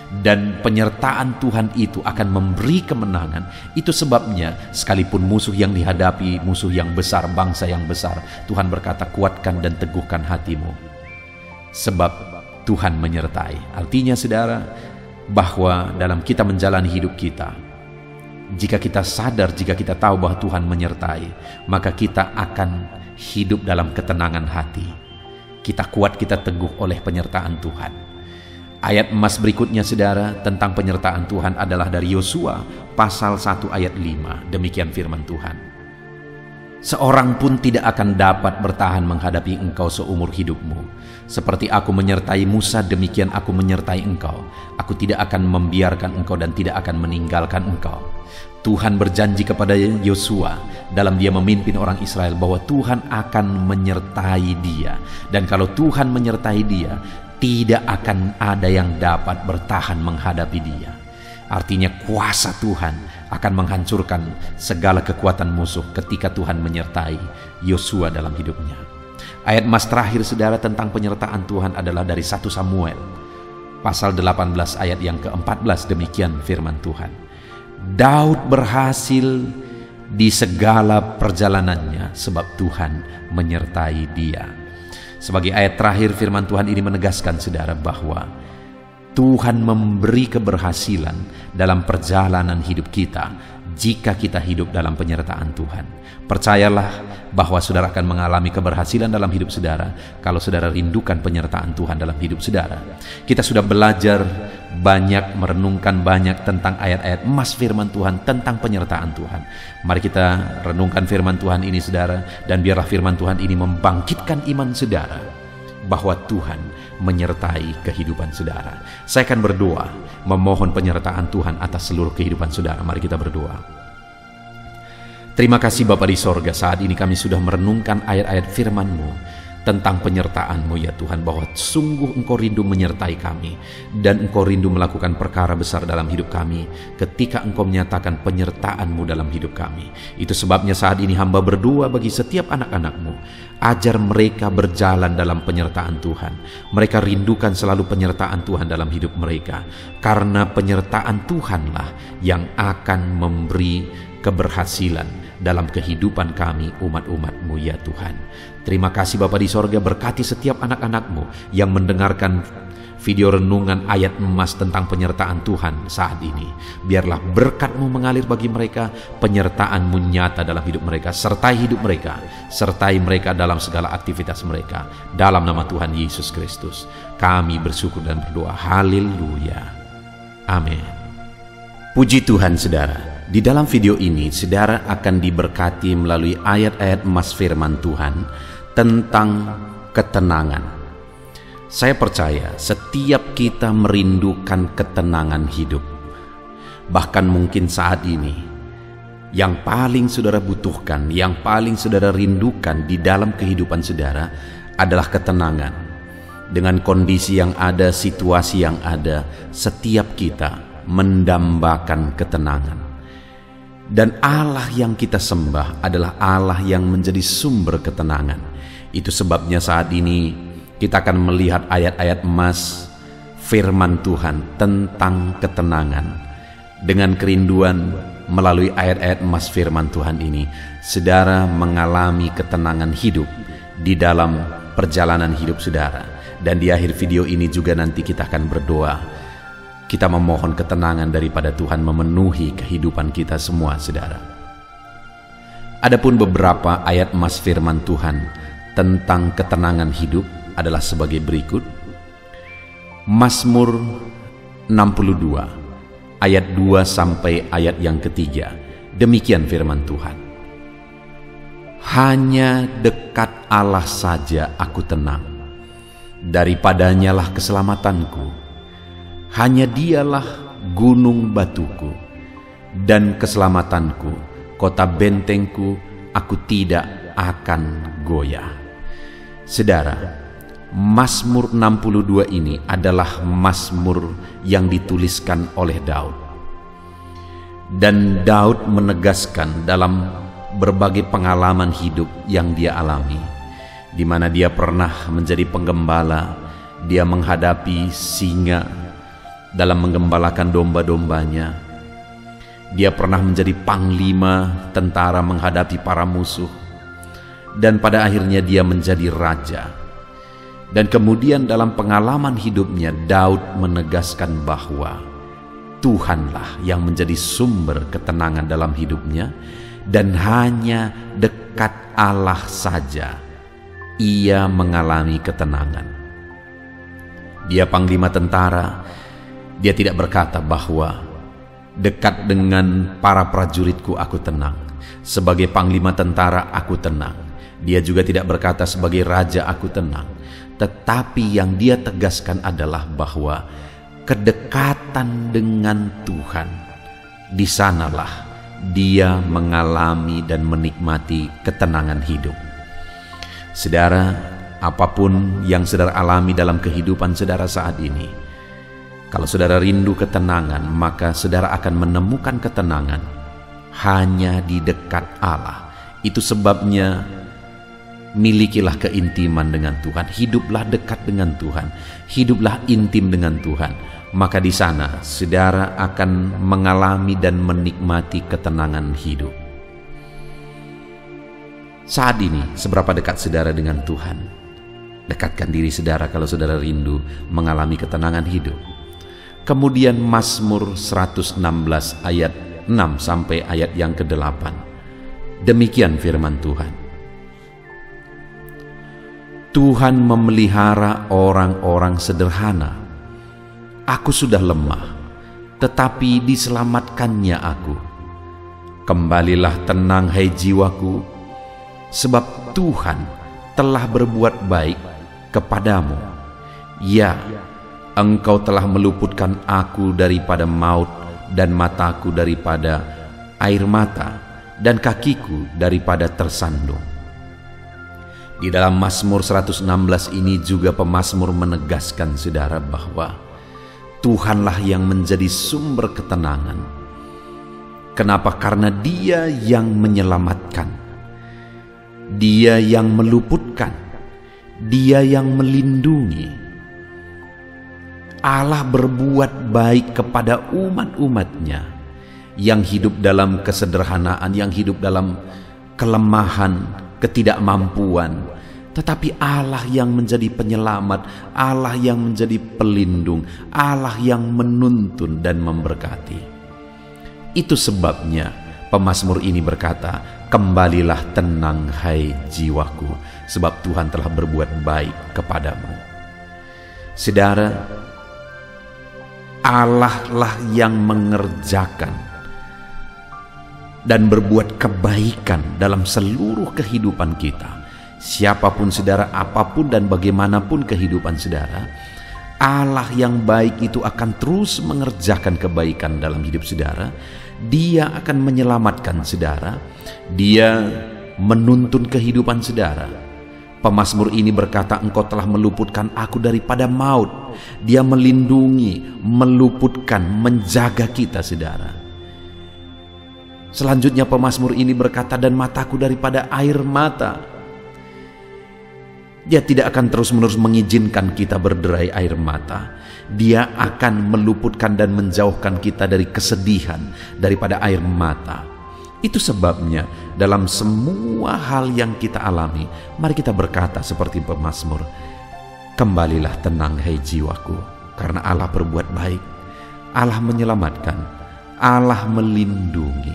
Dan penyertaan Tuhan itu akan memberi kemenangan. Itu sebabnya sekalipun musuh yang dihadapi, musuh yang besar, bangsa yang besar, Tuhan berkata, kuatkan dan teguhkan hatimu, sebab Tuhan menyertai. Artinya, saudara, bahwa dalam kita menjalani hidup kita, jika kita sadar, jika kita tahu bahwa Tuhan menyertai, maka kita akan hidup dalam ketenangan hati. Kita kuat, kita teguh oleh penyertaan Tuhan. Ayat emas berikutnya, saudara, tentang penyertaan Tuhan adalah dari Yosua pasal 1 ayat 5. Demikian firman Tuhan. Seorang pun tidak akan dapat bertahan menghadapi engkau seumur hidupmu. Seperti aku menyertai Musa, demikian aku menyertai engkau. Aku tidak akan membiarkan engkau dan tidak akan meninggalkan engkau. Tuhan berjanji kepada Yosua dalam dia memimpin orang Israel bahwa Tuhan akan menyertai dia. Dan kalau Tuhan menyertai dia, tidak akan ada yang dapat bertahan menghadapi dia. Artinya kuasa Tuhan akan menghancurkan segala kekuatan musuh ketika Tuhan menyertai Yosua dalam hidupnya. Ayat emas terakhir, saudara, tentang penyertaan Tuhan adalah dari 1 Samuel pasal 18 ayat yang ke-14. Demikian firman Tuhan. Daud berhasil di segala perjalanannya sebab Tuhan menyertai dia. Sebagai ayat terakhir, firman Tuhan ini menegaskan, saudara, bahwa Tuhan memberi keberhasilan dalam perjalanan hidup kita jika kita hidup dalam penyertaan Tuhan. Percayalah bahwa saudara akan mengalami keberhasilan dalam hidup saudara kalau saudara rindukan penyertaan Tuhan dalam hidup saudara. Kita sudah belajar banyak, merenungkan banyak tentang ayat-ayat emas firman Tuhan tentang penyertaan Tuhan. Mari kita renungkan firman Tuhan ini, saudara, dan biarlah firman Tuhan ini membangkitkan iman saudara bahwa Tuhan menyertai kehidupan saudara. Saya akan berdoa memohon penyertaan Tuhan atas seluruh kehidupan saudara. Mari kita berdoa. Terima kasih Bapa di sorga, saat ini kami sudah merenungkan ayat-ayat firman-Mu tentang penyertaan-Mu ya Tuhan, bahwa sungguh Engkau rindu menyertai kami dan Engkau rindu melakukan perkara besar dalam hidup kami ketika Engkau menyatakan penyertaan-Mu dalam hidup kami. Itu sebabnya saat ini hamba berdoa bagi setiap anak-anak-Mu, ajar mereka berjalan dalam penyertaan Tuhan. Mereka rindukan selalu penyertaan Tuhan dalam hidup mereka, karena penyertaan Tuhanlah yang akan memberi keberhasilan dalam kehidupan kami umat-umat-Mu ya Tuhan. Terima kasih Bapa di sorga, berkati setiap anak-anak-Mu yang mendengarkan video renungan ayat emas tentang penyertaan Tuhan saat ini. Biarlah berkat-Mu mengalir bagi mereka, penyertaan-Mu nyata dalam hidup mereka, sertai hidup mereka, sertai mereka dalam segala aktivitas mereka. Dalam nama Tuhan Yesus Kristus kami bersyukur dan berdoa. Haleluya. Amin. Puji Tuhan, saudara. Di dalam video ini, saudara akan diberkati melalui ayat-ayat emas firman Tuhan tentang ketenangan. Saya percaya setiap kita merindukan ketenangan hidup. Bahkan mungkin saat ini, yang paling saudara butuhkan, yang paling saudara rindukan di dalam kehidupan saudara adalah ketenangan. Dengan kondisi yang ada, situasi yang ada, setiap kita mendambakan ketenangan. Dan Allah yang kita sembah adalah Allah yang menjadi sumber ketenangan. Itu sebabnya saat ini kita akan melihat ayat-ayat emas firman Tuhan tentang ketenangan. Dengan kerinduan melalui ayat-ayat emas firman Tuhan ini, saudara mengalami ketenangan hidup di dalam perjalanan hidup saudara. Dan di akhir video ini juga nanti kita akan berdoa. Kita memohon ketenangan daripada Tuhan memenuhi kehidupan kita semua, saudara. Adapun beberapa ayat emas firman Tuhan tentang ketenangan hidup adalah sebagai berikut. Mazmur 62 ayat 2 sampai ayat yang ketiga. Demikian firman Tuhan. Hanya dekat Allah saja aku tenang, daripadanya lah keselamatanku. Hanya dialah gunung batuku dan keselamatanku, kota bentengku, aku tidak akan goyah. Saudara, Mazmur 62 ini adalah mazmur yang dituliskan oleh Daud. Dan Daud menegaskan dalam berbagai pengalaman hidup yang dia alami, di mana dia pernah menjadi penggembala, dia menghadapi singa dalam menggembalakan domba-dombanya. Dia pernah menjadi panglima tentara menghadapi para musuh, dan pada akhirnya dia menjadi raja. Dan kemudian dalam pengalaman hidupnya, Daud menegaskan bahwa Tuhanlah yang menjadi sumber ketenangan dalam hidupnya, dan hanya dekat Allah saja ia mengalami ketenangan. Dia panglima tentara, dia tidak berkata bahwa dekat dengan para prajuritku aku tenang. Sebagai panglima tentara aku tenang. Dia juga tidak berkata sebagai raja aku tenang. Tetapi yang dia tegaskan adalah bahwa kedekatan dengan Tuhan, di sanalah dia mengalami dan menikmati ketenangan hidup. Saudara, apapun yang saudara alami dalam kehidupan saudara saat ini, kalau saudara rindu ketenangan, maka saudara akan menemukan ketenangan hanya di dekat Allah. Itu sebabnya milikilah keintiman dengan Tuhan, hiduplah dekat dengan Tuhan, hiduplah intim dengan Tuhan. Maka di sana saudara akan mengalami dan menikmati ketenangan hidup. Saat ini, seberapa dekat saudara dengan Tuhan? Dekatkan diri saudara kalau saudara rindu mengalami ketenangan hidup. Kemudian Mazmur 116 ayat 6 sampai ayat yang ke-8. Demikian firman Tuhan. Tuhan memelihara orang-orang sederhana. Aku sudah lemah, tetapi diselamatkannya aku. Kembalilah tenang, hai jiwaku, sebab Tuhan telah berbuat baik kepadamu. Ya, Engkau telah meluputkan aku daripada maut, dan mataku daripada air mata, dan kakiku daripada tersandung. Di dalam Mazmur 116 ini juga pemazmur menegaskan saudara bahwa Tuhanlah yang menjadi sumber ketenangan. Kenapa? Karena Dia yang menyelamatkan, Dia yang meluputkan, Dia yang melindungi. Allah berbuat baik kepada umat-umatnya yang hidup dalam kesederhanaan, yang hidup dalam kelemahan, ketidakmampuan. Tetapi Allah yang menjadi penyelamat, Allah yang menjadi pelindung, Allah yang menuntun dan memberkati. Itu sebabnya pemazmur ini berkata, kembalilah tenang hai jiwaku, sebab Tuhan telah berbuat baik kepadamu. Saudara, Allah lah yang mengerjakan dan berbuat kebaikan dalam seluruh kehidupan kita. Siapapun saudara, apapun dan bagaimanapun kehidupan saudara, Allah yang baik itu akan terus mengerjakan kebaikan dalam hidup saudara. Dia akan menyelamatkan saudara, Dia menuntun kehidupan saudara. Pemazmur ini berkata, Engkau telah meluputkan aku daripada maut. Dia melindungi, meluputkan, menjaga kita saudara. Selanjutnya pemazmur ini berkata, dan mataku daripada air mata. Dia tidak akan terus-menerus mengizinkan kita berderai air mata. Dia akan meluputkan dan menjauhkan kita dari kesedihan, daripada air mata. Itu sebabnya dalam semua hal yang kita alami, mari kita berkata seperti pemazmur, kembalilah tenang hai jiwaku, karena Allah berbuat baik, Allah menyelamatkan, Allah melindungi,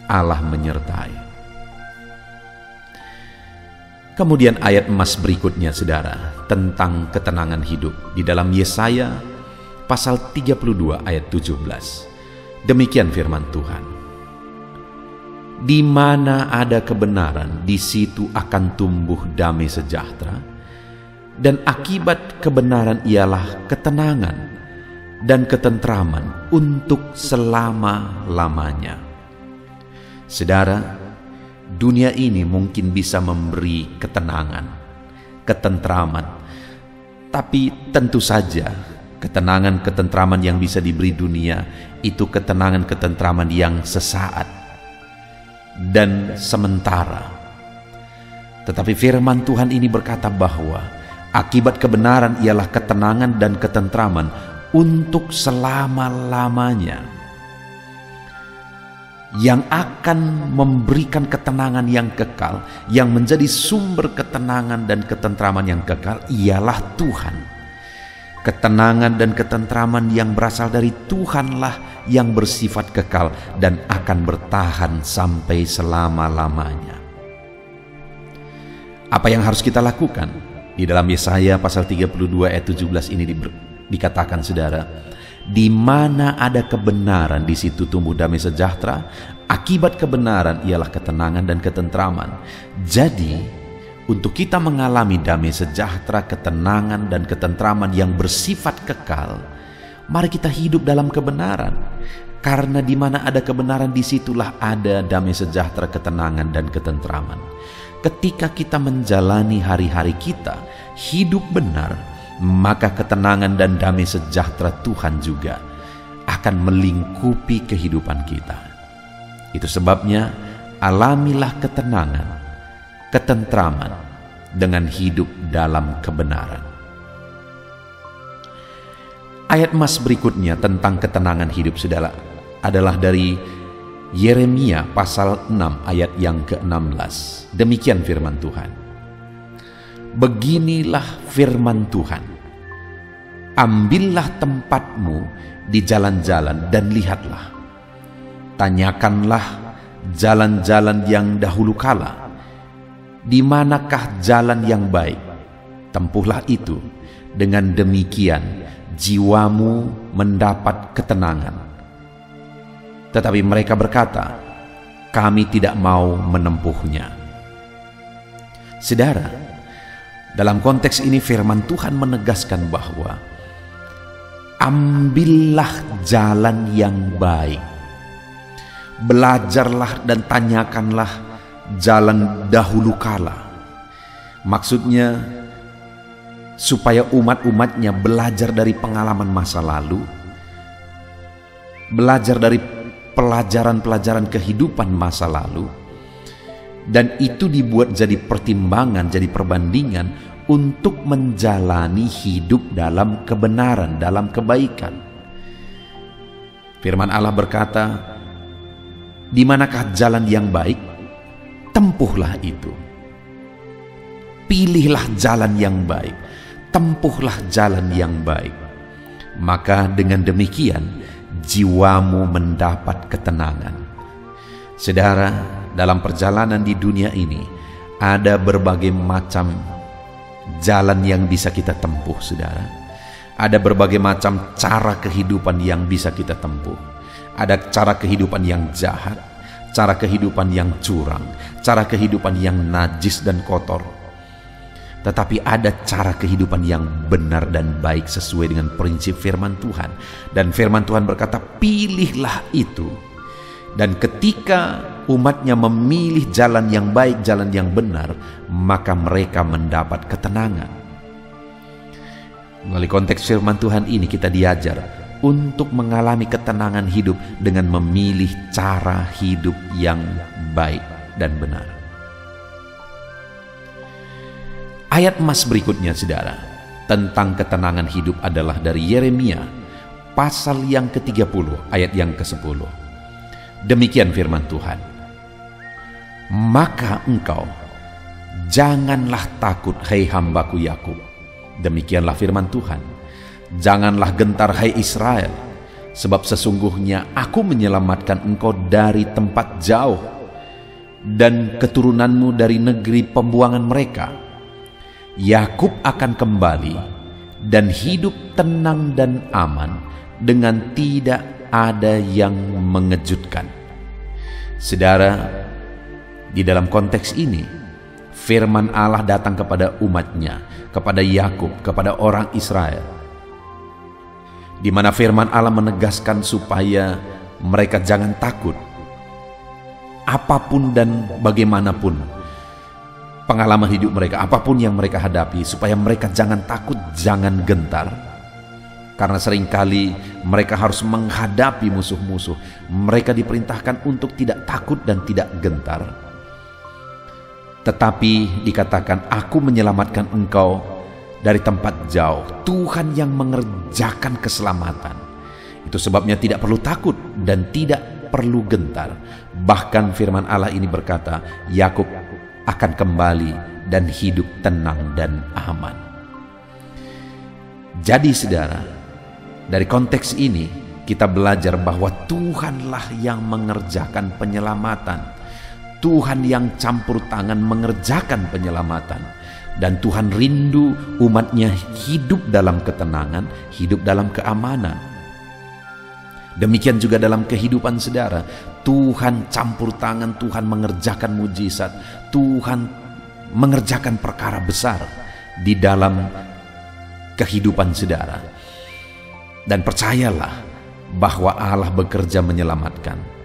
Allah menyertai. Kemudian ayat emas berikutnya saudara, tentang ketenangan hidup di dalam Yesaya pasal 32 ayat 17. Demikian firman Tuhan. Di mana ada kebenaran, di situ akan tumbuh damai sejahtera, dan akibat kebenaran ialah ketenangan dan ketentraman untuk selama-lamanya. Saudara, dunia ini mungkin bisa memberi ketenangan, ketentraman, tapi tentu saja ketenangan, ketentraman yang bisa diberi dunia itu ketenangan, ketentraman yang sesaat dan sementara. Tetapi firman Tuhan ini berkata bahwa akibat kebenaran ialah ketenangan dan ketentraman untuk selama-lamanya, yang akan memberikan ketenangan yang kekal, yang menjadi sumber ketenangan dan ketentraman yang kekal ialah Tuhan. Ketenangan dan ketentraman yang berasal dari Tuhanlah yang bersifat kekal dan akan bertahan sampai selama-lamanya. Apa yang harus kita lakukan? Di dalam Yesaya pasal 32 ayat 17 ini dikatakan saudara, di mana ada kebenaran, di situ tumbuh damai sejahtera. Akibat kebenaran ialah ketenangan dan ketentraman. Jadi, untuk kita mengalami damai sejahtera, ketenangan dan ketentraman yang bersifat kekal, mari kita hidup dalam kebenaran. Karena di mana ada kebenaran, disitulah ada damai sejahtera, ketenangan dan ketentraman. Ketika kita menjalani hari-hari kita hidup benar, maka ketenangan dan damai sejahtera Tuhan juga akan melingkupi kehidupan kita. Itu sebabnya alamilah ketenangan, ketentraman dengan hidup dalam kebenaran. Ayat emas berikutnya tentang ketenangan hidup saudara adalah dari Yeremia pasal 6 ayat yang ke-16. Demikian firman Tuhan. Beginilah firman Tuhan, ambillah tempatmu di jalan-jalan dan lihatlah, tanyakanlah jalan-jalan yang dahulu kala, di manakah jalan yang baik, tempuhlah itu, dengan demikian jiwamu mendapat ketenangan. Tetapi mereka berkata, kami tidak mau menempuhnya. Saudara, dalam konteks ini firman Tuhan menegaskan bahwa ambillah jalan yang baik. Belajarlah dan tanyakanlah jalan dahulu kala. Maksudnya supaya umat-umatnya belajar dari pengalaman masa lalu, belajar dari pelajaran-pelajaran kehidupan masa lalu, dan itu dibuat jadi pertimbangan, jadi perbandingan untuk menjalani hidup dalam kebenaran, dalam kebaikan. Firman Allah berkata, di manakah jalan yang baik, tempuhlah itu. Pilihlah jalan yang baik, tempuhlah jalan yang baik. Maka dengan demikian jiwamu mendapat ketenangan. Saudara, dalam perjalanan di dunia ini ada berbagai macam jalan yang bisa kita tempuh, saudara. Ada berbagai macam cara kehidupan yang bisa kita tempuh. Ada cara kehidupan yang jahat, cara kehidupan yang curang, cara kehidupan yang najis dan kotor. Tetapi ada cara kehidupan yang benar dan baik sesuai dengan prinsip firman Tuhan. Dan firman Tuhan berkata, pilihlah itu. Dan ketika umatnya memilih jalan yang baik, jalan yang benar, maka mereka mendapat ketenangan. Melalui konteks firman Tuhan ini kita diajar untuk mengalami ketenangan hidup dengan memilih cara hidup yang baik dan benar. Ayat emas berikutnya, saudara, tentang ketenangan hidup adalah dari Yeremia pasal yang ke-30 ayat yang ke-10. Demikian firman Tuhan. Maka engkau janganlah takut, hai hambaku Yakub. Demikianlah firman Tuhan. Janganlah gentar, hai Israel, sebab sesungguhnya aku menyelamatkan engkau dari tempat jauh dan keturunanmu dari negeri pembuangan mereka. Yakub akan kembali dan hidup tenang dan aman dengan tidak ada yang mengejutkan. Saudara, di dalam konteks ini, firman Allah datang kepada umatnya, kepada Yakub, kepada orang Israel, di mana firman Allah menegaskan supaya mereka jangan takut. Apapun dan bagaimanapun pengalaman hidup mereka, apapun yang mereka hadapi, supaya mereka jangan takut, jangan gentar. Karena seringkali mereka harus menghadapi musuh-musuh. Mereka diperintahkan untuk tidak takut dan tidak gentar. Tetapi dikatakan, aku menyelamatkan engkau dari tempat jauh. Tuhan yang mengerjakan keselamatan. Itu sebabnya tidak perlu takut dan tidak perlu gentar. Bahkan firman Allah ini berkata, Yakub akan kembali dan hidup tenang dan aman. Jadi saudara, dari konteks ini kita belajar bahwa Tuhanlah yang mengerjakan penyelamatan. Tuhan yang campur tangan mengerjakan penyelamatan. Dan Tuhan rindu umatnya hidup dalam ketenangan, hidup dalam keamanan. Demikian juga dalam kehidupan saudara. Tuhan campur tangan, Tuhan mengerjakan mujizat, Tuhan mengerjakan perkara besar di dalam kehidupan saudara. Dan percayalah bahwa Allah bekerja menyelamatkan.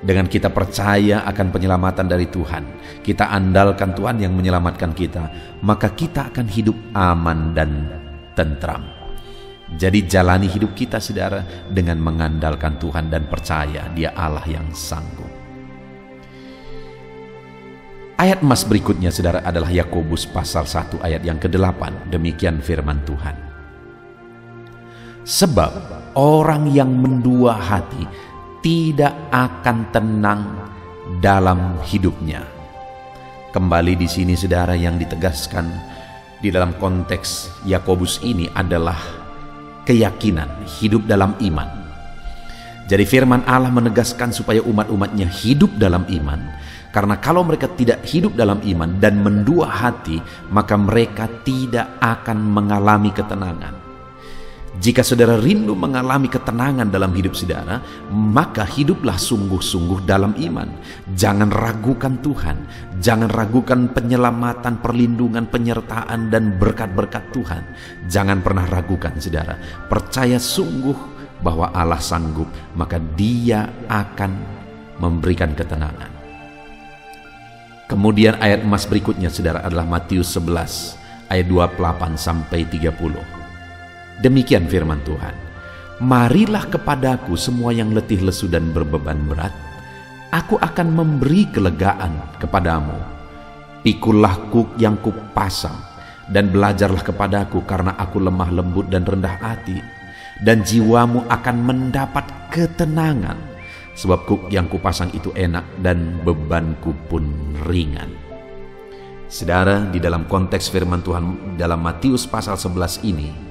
Dengan kita percaya akan penyelamatan dari Tuhan, kita andalkan Tuhan yang menyelamatkan kita, maka kita akan hidup aman dan tentram. Jadi jalani hidup kita saudara dengan mengandalkan Tuhan dan percaya Dia Allah yang sanggup. Ayat emas berikutnya saudara adalah Yakobus pasal 1 ayat yang ke-8. Demikian firman Tuhan. Sebab orang yang mendua hati tidak akan tenang dalam hidupnya. Kembali di sini saudara, yang ditegaskan di dalam konteks Yakobus ini adalah keyakinan, hidup dalam iman. Jadi firman Allah menegaskan supaya umat-umatnya hidup dalam iman. Karena kalau mereka tidak hidup dalam iman dan mendua hati, maka mereka tidak akan mengalami ketenangan. Jika saudara rindu mengalami ketenangan dalam hidup saudara, maka hiduplah sungguh-sungguh dalam iman. Jangan ragukan Tuhan, jangan ragukan penyelamatan, perlindungan, penyertaan, dan berkat-berkat Tuhan. Jangan pernah ragukan saudara. Percaya sungguh bahwa Allah sanggup, maka Dia akan memberikan ketenangan. Kemudian ayat emas berikutnya saudara adalah Matius 11 ayat 28 sampai 30. Demikian firman Tuhan. Marilah kepadaku semua yang letih lesu dan berbeban berat, aku akan memberi kelegaan kepadamu. Pikullah kuk yang kupasang dan belajarlah kepadaku, karena aku lemah lembut dan rendah hati, dan jiwamu akan mendapat ketenangan. Sebab kuk yang kupasang itu enak dan bebanku pun ringan. Saudara, di dalam konteks firman Tuhan dalam Matius pasal 11 ini,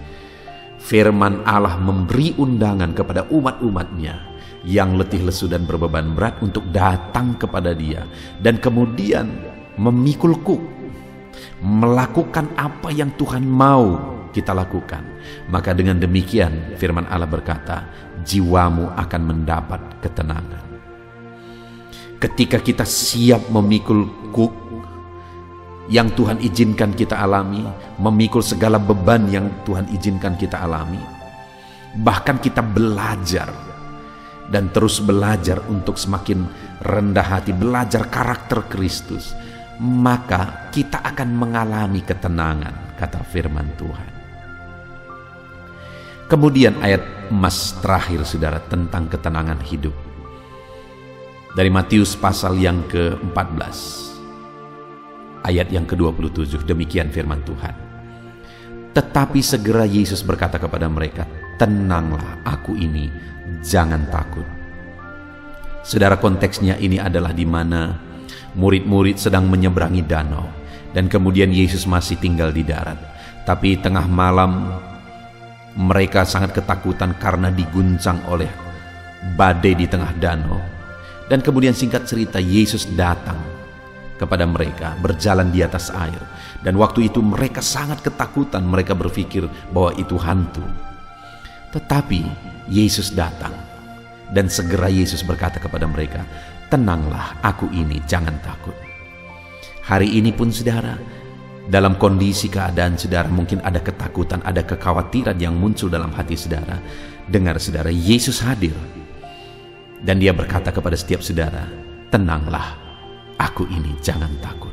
firman Allah memberi undangan kepada umat-umatnya yang letih lesu dan berbeban berat untuk datang kepada Dia dan kemudian memikul kuk, melakukan apa yang Tuhan mau kita lakukan. Maka dengan demikian firman Allah berkata, jiwamu akan mendapat ketenangan. Ketika kita siap memikul kuk yang Tuhan izinkan kita alami, memikul segala beban yang Tuhan izinkan kita alami, bahkan kita belajar dan terus belajar untuk semakin rendah hati, belajar karakter Kristus, maka kita akan mengalami ketenangan, kata firman Tuhan. Kemudian ayat emas terakhir saudara tentang ketenangan hidup dari Matius pasal yang ke-14 ayat yang ke-27. Demikian firman Tuhan. Tetapi segera Yesus berkata kepada mereka, tenanglah, aku ini, jangan takut. Saudara, konteksnya ini adalah di mana Murid-murid sedang menyeberangi danau, dan kemudian Yesus masih tinggal di darat. Tapi tengah malam mereka sangat ketakutan karena diguncang oleh badai di tengah danau. Dan kemudian singkat cerita, Yesus datang kepada mereka berjalan di atas air. Dan waktu itu mereka sangat ketakutan, mereka berpikir bahwa itu hantu. Tetapi Yesus datang, dan segera Yesus berkata kepada mereka, "Tenanglah, aku ini, jangan takut." Hari ini pun saudara, dalam kondisi keadaan saudara mungkin ada ketakutan, ada kekhawatiran yang muncul dalam hati saudara. Dengar saudara, Yesus hadir. Dan dia berkata kepada setiap saudara, "Tenanglah, aku ini, jangan takut."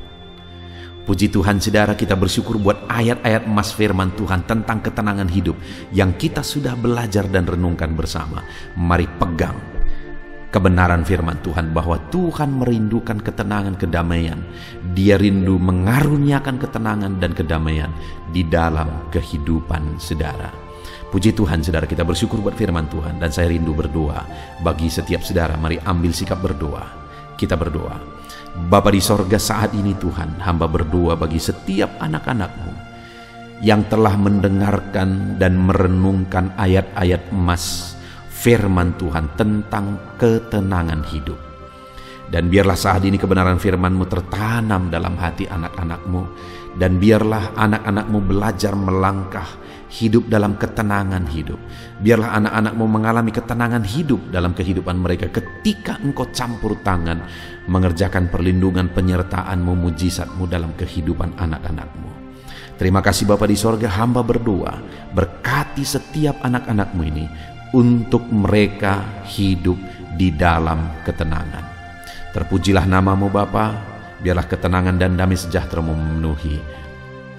Puji Tuhan saudara, kita bersyukur buat ayat-ayat emas firman Tuhan tentang ketenangan hidup yang kita sudah belajar dan renungkan bersama. Mari pegang kebenaran firman Tuhan bahwa Tuhan merindukan ketenangan, kedamaian. Dia rindu mengaruniakan ketenangan dan kedamaian di dalam kehidupan saudara. Puji Tuhan saudara, kita bersyukur buat firman Tuhan, dan saya rindu berdoa bagi setiap saudara. Mari ambil sikap berdoa. Kita berdoa. Bapa di sorga, saat ini Tuhan, hamba berdoa bagi setiap anak-anak-Mu yang telah mendengarkan dan merenungkan ayat-ayat emas firman Tuhan tentang ketenangan hidup. Dan biarlah saat ini kebenaran firman-Mu tertanam dalam hati anak-anak-Mu, dan biarlah anak-anak-Mu belajar melangkah hidup dalam ketenangan hidup. Biarlah anak-anak-Mu mengalami ketenangan hidup dalam kehidupan mereka ketika Engkau campur tangan mengerjakan perlindungan, penyertaan-Mu, mujizat-Mu dalam kehidupan anak-anak-Mu. Terima kasih Bapa di sorga, hamba berdoa, berkati setiap anak-anak-Mu ini untuk mereka hidup di dalam ketenangan. Terpujilah nama-Mu Bapa, biarlah ketenangan dan damai sejahtera-Mu memenuhi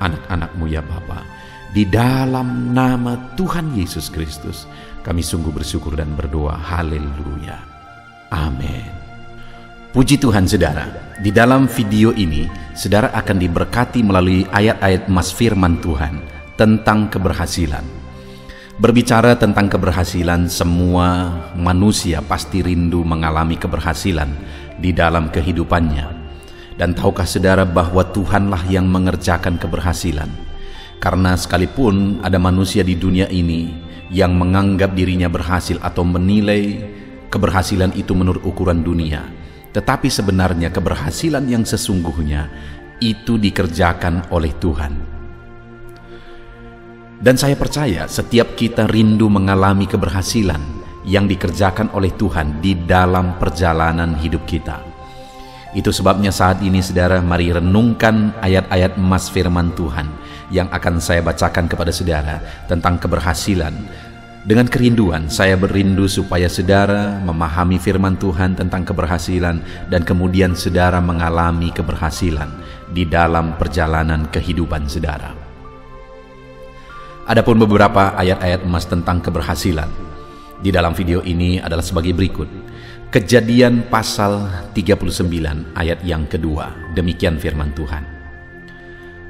anak-anak-Mu ya Bapa. Di dalam nama Tuhan Yesus Kristus, kami sungguh bersyukur dan berdoa. Haleluya. Amin. Puji Tuhan saudara, di dalam video ini, saudara akan diberkati melalui ayat-ayat emas firman Tuhan tentang keberhasilan. Berbicara tentang keberhasilan, semua manusia pasti rindu mengalami keberhasilan di dalam kehidupannya. Dan tahukah saudara bahwa Tuhanlah yang mengerjakan keberhasilan? Karena sekalipun ada manusia di dunia ini yang menganggap dirinya berhasil atau menilai keberhasilan itu menurut ukuran dunia, tetapi sebenarnya keberhasilan yang sesungguhnya itu dikerjakan oleh Tuhan. Dan saya percaya setiap kita rindu mengalami keberhasilan yang dikerjakan oleh Tuhan di dalam perjalanan hidup kita. Itu sebabnya saat ini saudara, mari renungkan ayat-ayat emas firman Tuhan yang akan saya bacakan kepada saudara tentang keberhasilan. Dengan kerinduan, saya berindu supaya saudara memahami firman Tuhan tentang keberhasilan, dan kemudian saudara mengalami keberhasilan di dalam perjalanan kehidupan saudara. Adapun beberapa ayat-ayat emas tentang keberhasilan di dalam video ini adalah sebagai berikut. Kejadian pasal 39 ayat yang kedua, demikian firman Tuhan.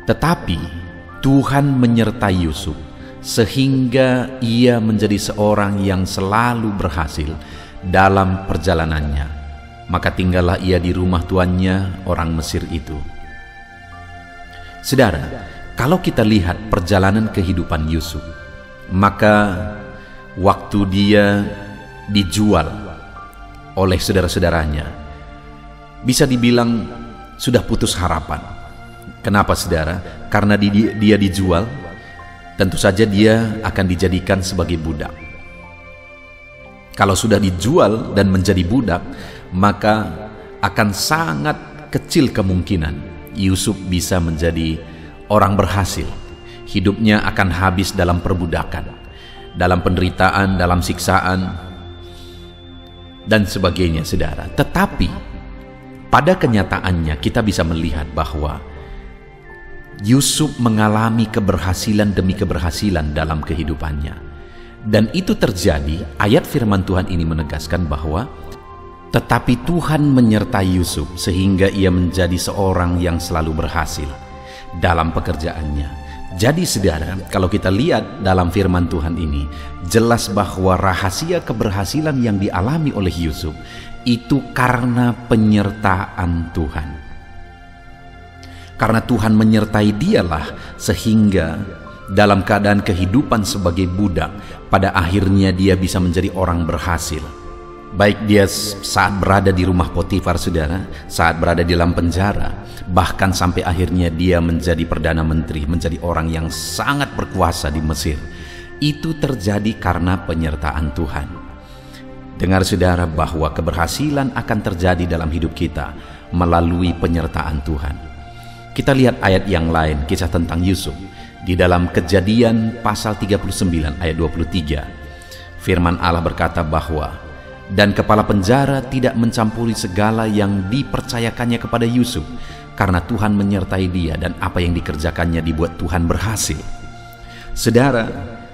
Tetapi Tuhan menyertai Yusuf sehingga ia menjadi seorang yang selalu berhasil dalam perjalanannya. Maka tinggallah ia di rumah tuannya, orang Mesir itu. Saudara, kalau kita lihat perjalanan kehidupan Yusuf, maka waktu dia dijual oleh saudara-saudaranya, bisa dibilang sudah putus harapan. Kenapa saudara? Karena dia dijual, tentu saja dia akan dijadikan sebagai budak. Kalau sudah dijual dan menjadi budak, maka akan sangat kecil kemungkinan Yusuf bisa menjadi orang berhasil. Hidupnya akan habis dalam perbudakan, dalam penderitaan, dalam siksaan, dan sebagainya saudara. Tetapi pada kenyataannya kita bisa melihat bahwa Yusuf mengalami keberhasilan demi keberhasilan dalam kehidupannya. Dan itu terjadi, ayat firman Tuhan ini menegaskan bahwa tetapi Tuhan menyertai Yusuf sehingga ia menjadi seorang yang selalu berhasil dalam pekerjaannya. Jadi saudara, kalau kita lihat dalam firman Tuhan ini, jelas bahwa rahasia keberhasilan yang dialami oleh Yusuf itu karena penyertaan Tuhan. Karena Tuhan menyertai dialah sehingga dalam keadaan kehidupan sebagai budak, pada akhirnya dia bisa menjadi orang berhasil. Baik dia saat berada di rumah Potifar saudara, saat berada di dalam penjara, bahkan sampai akhirnya dia menjadi Perdana Menteri, menjadi orang yang sangat berkuasa di Mesir. Itu terjadi karena penyertaan Tuhan. Dengar saudara bahwa keberhasilan akan terjadi dalam hidup kita melalui penyertaan Tuhan. Kita lihat ayat yang lain, kisah tentang Yusuf. Di dalam Kejadian pasal 39 ayat 23, firman Allah berkata bahwa, dan kepala penjara tidak mencampuri segala yang dipercayakannya kepada Yusuf, karena Tuhan menyertai dia dan apa yang dikerjakannya dibuat Tuhan berhasil. Saudara,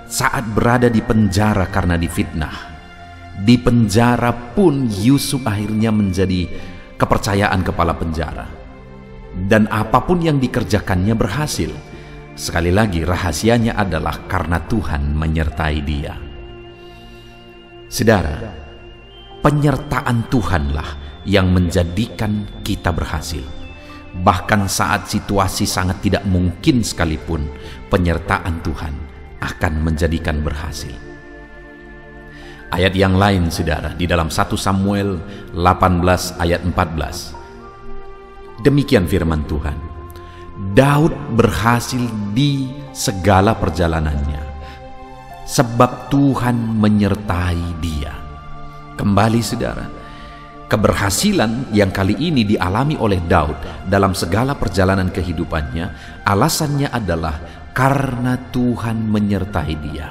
saat berada di penjara karena difitnah, di penjara pun Yusuf akhirnya menjadi kepercayaan kepala penjara. Dan apapun yang dikerjakannya berhasil. Sekali lagi, rahasianya adalah karena Tuhan menyertai dia. Saudara, penyertaan Tuhanlah yang menjadikan kita berhasil. Bahkan saat situasi sangat tidak mungkin sekalipun, penyertaan Tuhan akan menjadikan berhasil. Ayat yang lain saudara, di dalam 1 Samuel 18 ayat 14. Demikian firman Tuhan. Daud berhasil di segala perjalanannya, sebab Tuhan menyertai dia. Kembali saudara, keberhasilan yang kali ini dialami oleh Daud dalam segala perjalanan kehidupannya, alasannya adalah karena Tuhan menyertai dia.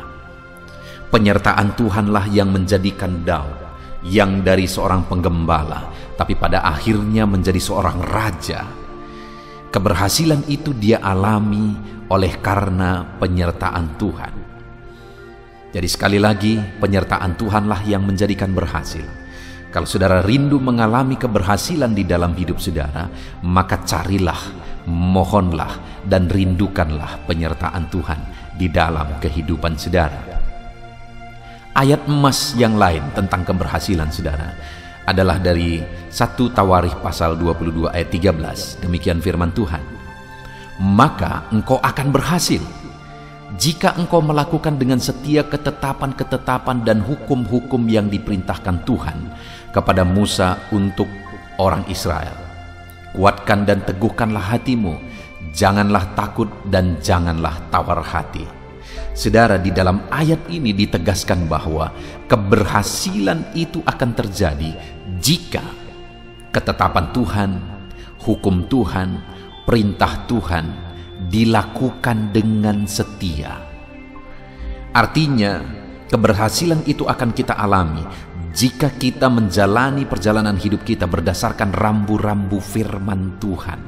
Penyertaan Tuhanlah yang menjadikan Daud, yang dari seorang penggembala, tapi pada akhirnya menjadi seorang raja. Keberhasilan itu dia alami oleh karena penyertaan Tuhan. Jadi sekali lagi, penyertaan Tuhanlah yang menjadikan berhasil. Kalau saudara rindu mengalami keberhasilan di dalam hidup saudara, maka carilah, mohonlah, dan rindukanlah penyertaan Tuhan di dalam kehidupan saudara. Ayat emas yang lain tentang keberhasilan saudara adalah dari 1 Tawarikh pasal 22 ayat 13. Demikian firman Tuhan. Maka engkau akan berhasil jika engkau melakukan dengan setia ketetapan-ketetapan dan hukum-hukum yang diperintahkan Tuhan kepada Musa untuk orang Israel. Kuatkan dan teguhkanlah hatimu, janganlah takut dan janganlah tawar hati. Saudara, di dalam ayat ini ditegaskan bahwa keberhasilan itu akan terjadi jika ketetapan Tuhan, hukum Tuhan, perintah Tuhan dilakukan dengan setia. Artinya, keberhasilan itu akan kita alami jika kita menjalani perjalanan hidup kita berdasarkan rambu-rambu firman Tuhan.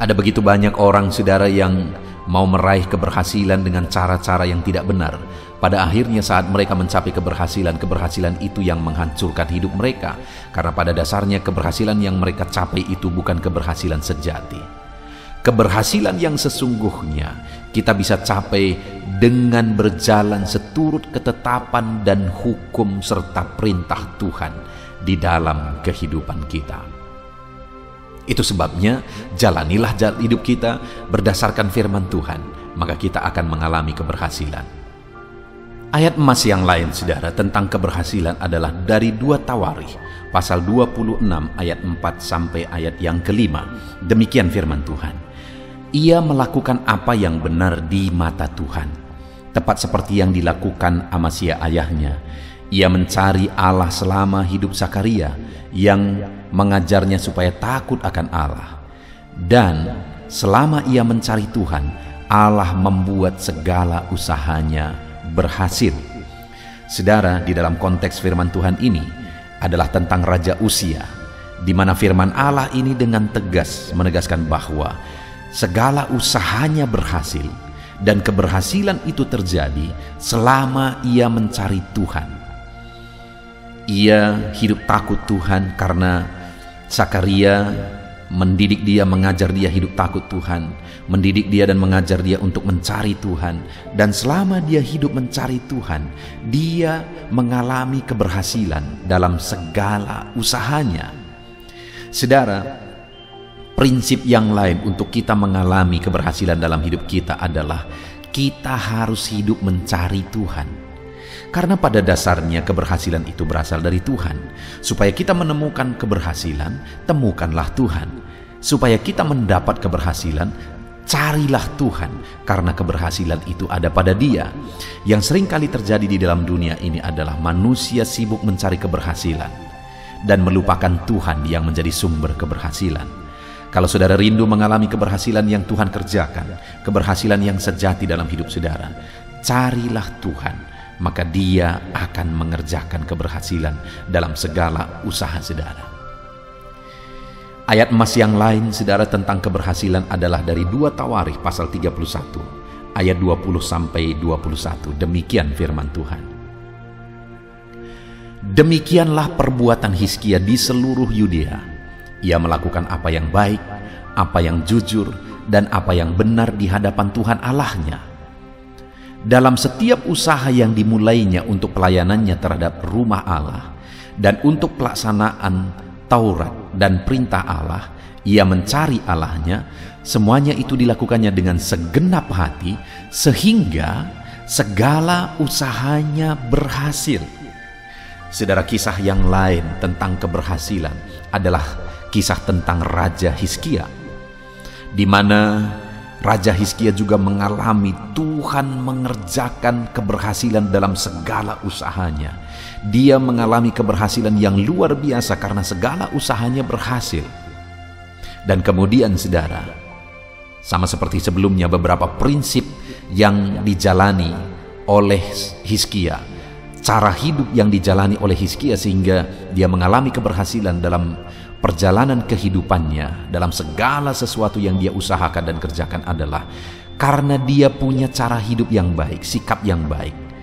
Ada begitu banyak orang saudara yang mau meraih keberhasilan dengan cara-cara yang tidak benar. Pada akhirnya saat mereka mencapai keberhasilan itu yang menghancurkan hidup mereka. Karena pada dasarnya keberhasilan yang mereka capai itu bukan keberhasilan sejati. Keberhasilan yang sesungguhnya kita bisa capai dengan berjalan seturut ketetapan dan hukum serta perintah Tuhan di dalam kehidupan kita. Itu sebabnya jalanilah jalan hidup kita berdasarkan firman Tuhan, maka kita akan mengalami keberhasilan. Ayat emas yang lain saudara tentang keberhasilan adalah dari 2 Tawarikh pasal 26 ayat 4 sampai ayat yang kelima. Demikian firman Tuhan. Ia melakukan apa yang benar di mata Tuhan, tepat seperti yang dilakukan Amasya ayahnya. Ia mencari Allah selama hidup Zakaria, yang mengajarnya supaya takut akan Allah. Dan selama ia mencari Tuhan, Allah membuat segala usahanya berhasil. Saudara, di dalam konteks firman Tuhan ini adalah tentang Raja Uzia, di mana firman Allah ini dengan tegas menegaskan bahwa segala usahanya berhasil, dan keberhasilan itu terjadi selama ia mencari Tuhan. Ia hidup takut Tuhan karena Zakaria mendidik dia, mengajar dia hidup takut Tuhan, mendidik dia dan mengajar dia untuk mencari Tuhan. Dan selama dia hidup mencari Tuhan, dia mengalami keberhasilan dalam segala usahanya. Saudara, prinsip yang lain untuk kita mengalami keberhasilan dalam hidup kita adalah kita harus hidup mencari Tuhan. Karena pada dasarnya keberhasilan itu berasal dari Tuhan. Supaya kita menemukan keberhasilan, temukanlah Tuhan. Supaya kita mendapat keberhasilan, carilah Tuhan. Karena keberhasilan itu ada pada Dia. Yang sering kali terjadi di dalam dunia ini adalah manusia sibuk mencari keberhasilan dan melupakan Tuhan yang menjadi sumber keberhasilan. Kalau saudara rindu mengalami keberhasilan yang Tuhan kerjakan, keberhasilan yang sejati dalam hidup saudara, carilah Tuhan. Maka Dia akan mengerjakan keberhasilan dalam segala usaha saudara. Ayat emas yang lain saudara tentang keberhasilan adalah dari 2 Tawarikh pasal 31 ayat 20-21. Demikian firman Tuhan. Demikianlah perbuatan Hizkia di seluruh Yudea. Ia melakukan apa yang baik, apa yang jujur, dan apa yang benar di hadapan Tuhan Allahnya. Dalam setiap usaha yang dimulainya untuk pelayanannya terhadap rumah Allah dan untuk pelaksanaan Taurat dan perintah Allah, ia mencari Allahnya. Semuanya itu dilakukannya dengan segenap hati sehingga segala usahanya berhasil. Saudara, kisah yang lain tentang keberhasilan adalah kisah tentang Raja Hizkia, di mana Raja Hizkia juga mengalami Tuhan mengerjakan keberhasilan dalam segala usahanya. Dia mengalami keberhasilan yang luar biasa karena segala usahanya berhasil. Dan kemudian saudara, sama seperti sebelumnya, beberapa prinsip yang dijalani oleh Hizkia, cara hidup yang dijalani oleh Hizkia sehingga dia mengalami keberhasilan dalam perjalanan kehidupannya, dalam segala sesuatu yang dia usahakan dan kerjakan adalah karena dia punya cara hidup yang baik, sikap yang baik.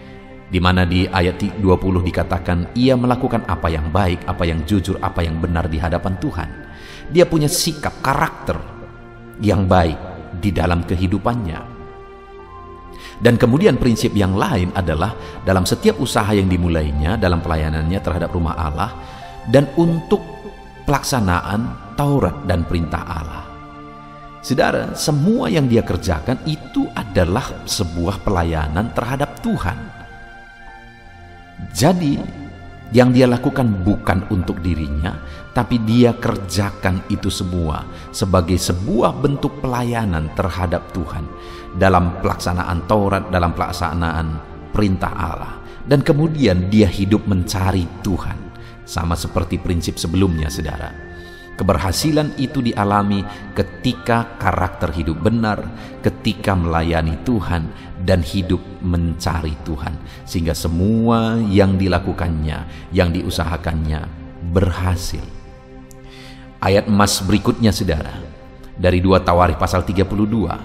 Di mana di ayat 20 dikatakan ia melakukan apa yang baik, apa yang jujur, apa yang benar di hadapan Tuhan. Dia punya sikap, karakter yang baik di dalam kehidupannya. Dan kemudian prinsip yang lain adalah dalam setiap usaha yang dimulainya, dalam pelayanannya terhadap rumah Allah dan untuk pelaksanaan Taurat dan perintah Allah. Saudara, semua yang dia kerjakan itu adalah sebuah pelayanan terhadap Tuhan. Jadi, yang dia lakukan bukan untuk dirinya, tapi dia kerjakan itu semua sebagai sebuah bentuk pelayanan terhadap Tuhan dalam pelaksanaan Taurat, dalam pelaksanaan perintah Allah. Dan kemudian dia hidup mencari Tuhan. Sama seperti prinsip sebelumnya, saudara. Keberhasilan itu dialami ketika karakter hidup benar, ketika melayani Tuhan, dan hidup mencari Tuhan. Sehingga semua yang dilakukannya, yang diusahakannya, berhasil. Ayat emas berikutnya, saudara. Dari 2 Tawarikh pasal 32,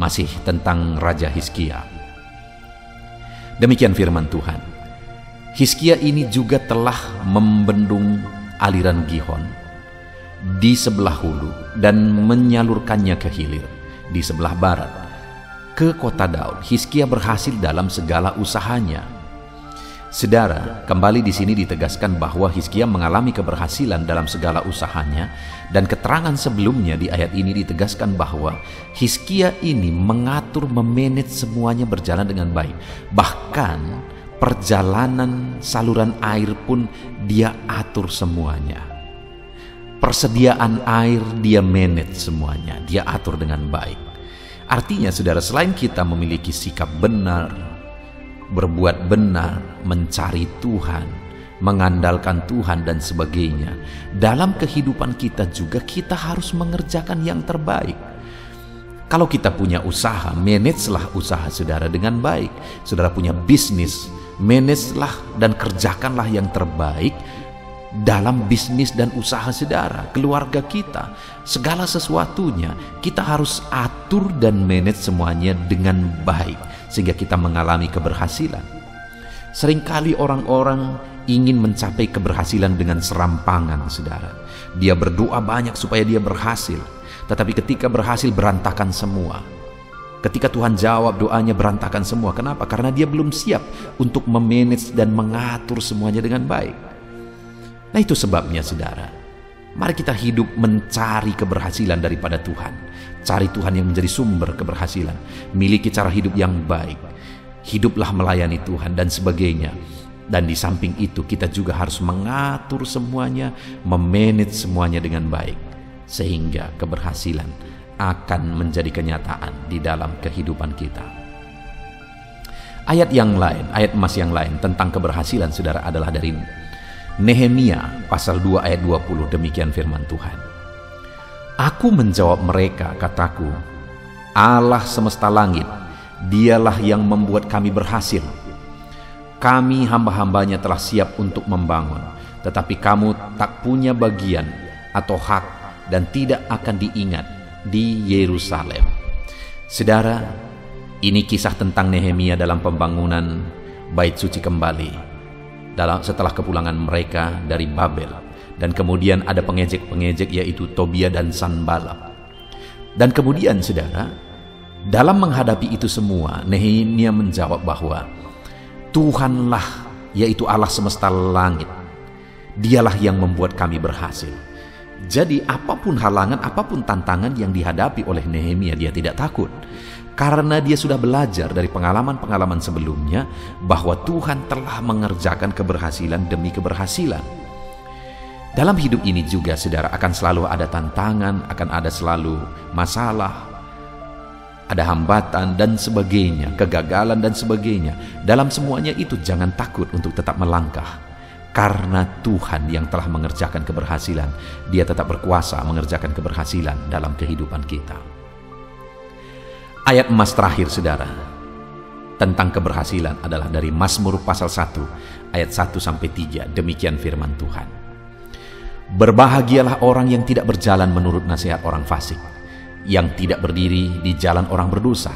masih tentang Raja Hizkia. Demikian firman Tuhan. Hizkia ini juga telah membendung aliran Gihon di sebelah hulu dan menyalurkannya ke hilir di sebelah barat ke kota Daud. Hizkia berhasil dalam segala usahanya. Saudara, kembali di sini ditegaskan bahwa Hizkia mengalami keberhasilan dalam segala usahanya, dan keterangan sebelumnya di ayat ini ditegaskan bahwa Hizkia ini mengatur, memanage semuanya berjalan dengan baik. Bahkan perjalanan saluran air pun dia atur semuanya. Persediaan air dia manage semuanya, dia atur dengan baik. Artinya saudara, selain kita memiliki sikap benar, berbuat benar, mencari Tuhan, mengandalkan Tuhan dan sebagainya, dalam kehidupan kita juga kita harus mengerjakan yang terbaik. Kalau kita punya usaha, managelah usaha saudara dengan baik. Saudara punya bisnis, managelah dan kerjakanlah yang terbaik dalam bisnis dan usaha saudara, keluarga kita, segala sesuatunya kita harus atur dan manage semuanya dengan baik sehingga kita mengalami keberhasilan. Seringkali orang-orang ingin mencapai keberhasilan dengan serampangan, saudara. Dia berdoa banyak supaya dia berhasil, tetapi ketika berhasil berantakan semua. Ketika Tuhan jawab doanya berantakan semua. Kenapa? Karena dia belum siap untuk memanage dan mengatur semuanya dengan baik. Nah, itu sebabnya, saudara, mari kita hidup mencari keberhasilan daripada Tuhan. Cari Tuhan yang menjadi sumber keberhasilan. Miliki cara hidup yang baik. Hiduplah melayani Tuhan dan sebagainya. Dan di samping itu kita juga harus mengatur semuanya, memanage semuanya dengan baik, sehingga keberhasilan akan menjadi kenyataan di dalam kehidupan kita. Ayat yang lain, ayat emas yang lain tentang keberhasilan, saudara, adalah dari Nehemia pasal 2 ayat 20. Demikian firman Tuhan. Aku menjawab mereka, kataku, Allah semesta langit, dialah yang membuat kami berhasil. Kami hamba-hambanya telah siap untuk membangun, tetapi kamu tak punya bagian atau hak dan tidak akan diingat di Yerusalem. Saudara, ini kisah tentang Nehemia dalam pembangunan bait suci kembali setelah kepulangan mereka dari Babel. Dan kemudian ada pengejek-pengejek, yaitu Tobia dan Sanballat. Dan kemudian, saudara, dalam menghadapi itu semua, Nehemia menjawab bahwa Tuhanlah, yaitu Allah semesta langit, dialah yang membuat kami berhasil. Jadi apapun halangan, apapun tantangan yang dihadapi oleh Nehemia, dia tidak takut. Karena dia sudah belajar dari pengalaman-pengalaman sebelumnya bahwa Tuhan telah mengerjakan keberhasilan demi keberhasilan. Dalam hidup ini juga, saudara, akan selalu ada tantangan, akan ada selalu masalah, ada hambatan dan sebagainya, kegagalan dan sebagainya. Dalam semuanya itu jangan takut untuk tetap melangkah. Karena Tuhan yang telah mengerjakan keberhasilan, Dia tetap berkuasa mengerjakan keberhasilan dalam kehidupan kita. Ayat emas terakhir, saudara, tentang keberhasilan adalah dari Mazmur pasal 1 ayat 1-3. Demikian firman Tuhan. Berbahagialah orang yang tidak berjalan menurut nasihat orang fasik, yang tidak berdiri di jalan orang berdosa,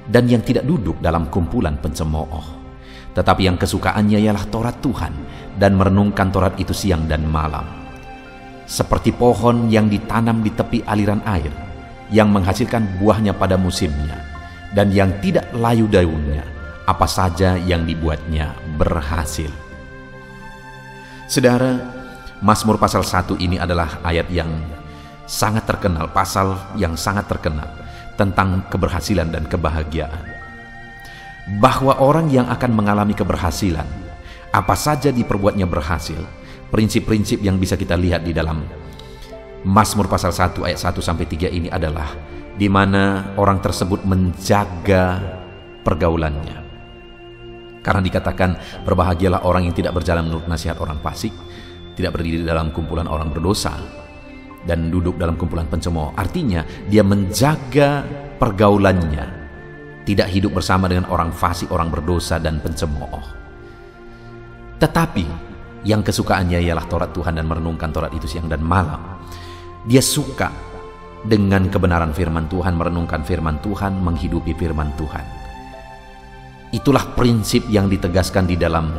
dan yang tidak duduk dalam kumpulan pencemooh. Tetapi yang kesukaannya ialah Taurat Tuhan, dan merenungkan Taurat itu siang dan malam. Seperti pohon yang ditanam di tepi aliran air, yang menghasilkan buahnya pada musimnya, dan yang tidak layu daunnya, apa saja yang dibuatnya berhasil. Saudara, Mazmur pasal 1 ini adalah ayat yang sangat terkenal, pasal yang sangat terkenal tentang keberhasilan dan kebahagiaan. Bahwa orang yang akan mengalami keberhasilan, apa saja diperbuatnya berhasil. Prinsip-prinsip yang bisa kita lihat di dalam Mazmur pasal 1 ayat 1-3 ini adalah di mana orang tersebut menjaga pergaulannya. Karena dikatakan berbahagialah orang yang tidak berjalan menurut nasihat orang fasik, tidak berdiri dalam kumpulan orang berdosa, dan duduk dalam kumpulan pencemooh. Artinya dia menjaga pergaulannya, tidak hidup bersama dengan orang fasik, orang berdosa, dan pencemooh. Tetapi yang kesukaannya ialah Taurat Tuhan dan merenungkan Taurat itu siang dan malam. Dia suka dengan kebenaran firman Tuhan, merenungkan firman Tuhan, menghidupi firman Tuhan. Itulah prinsip yang ditegaskan di dalam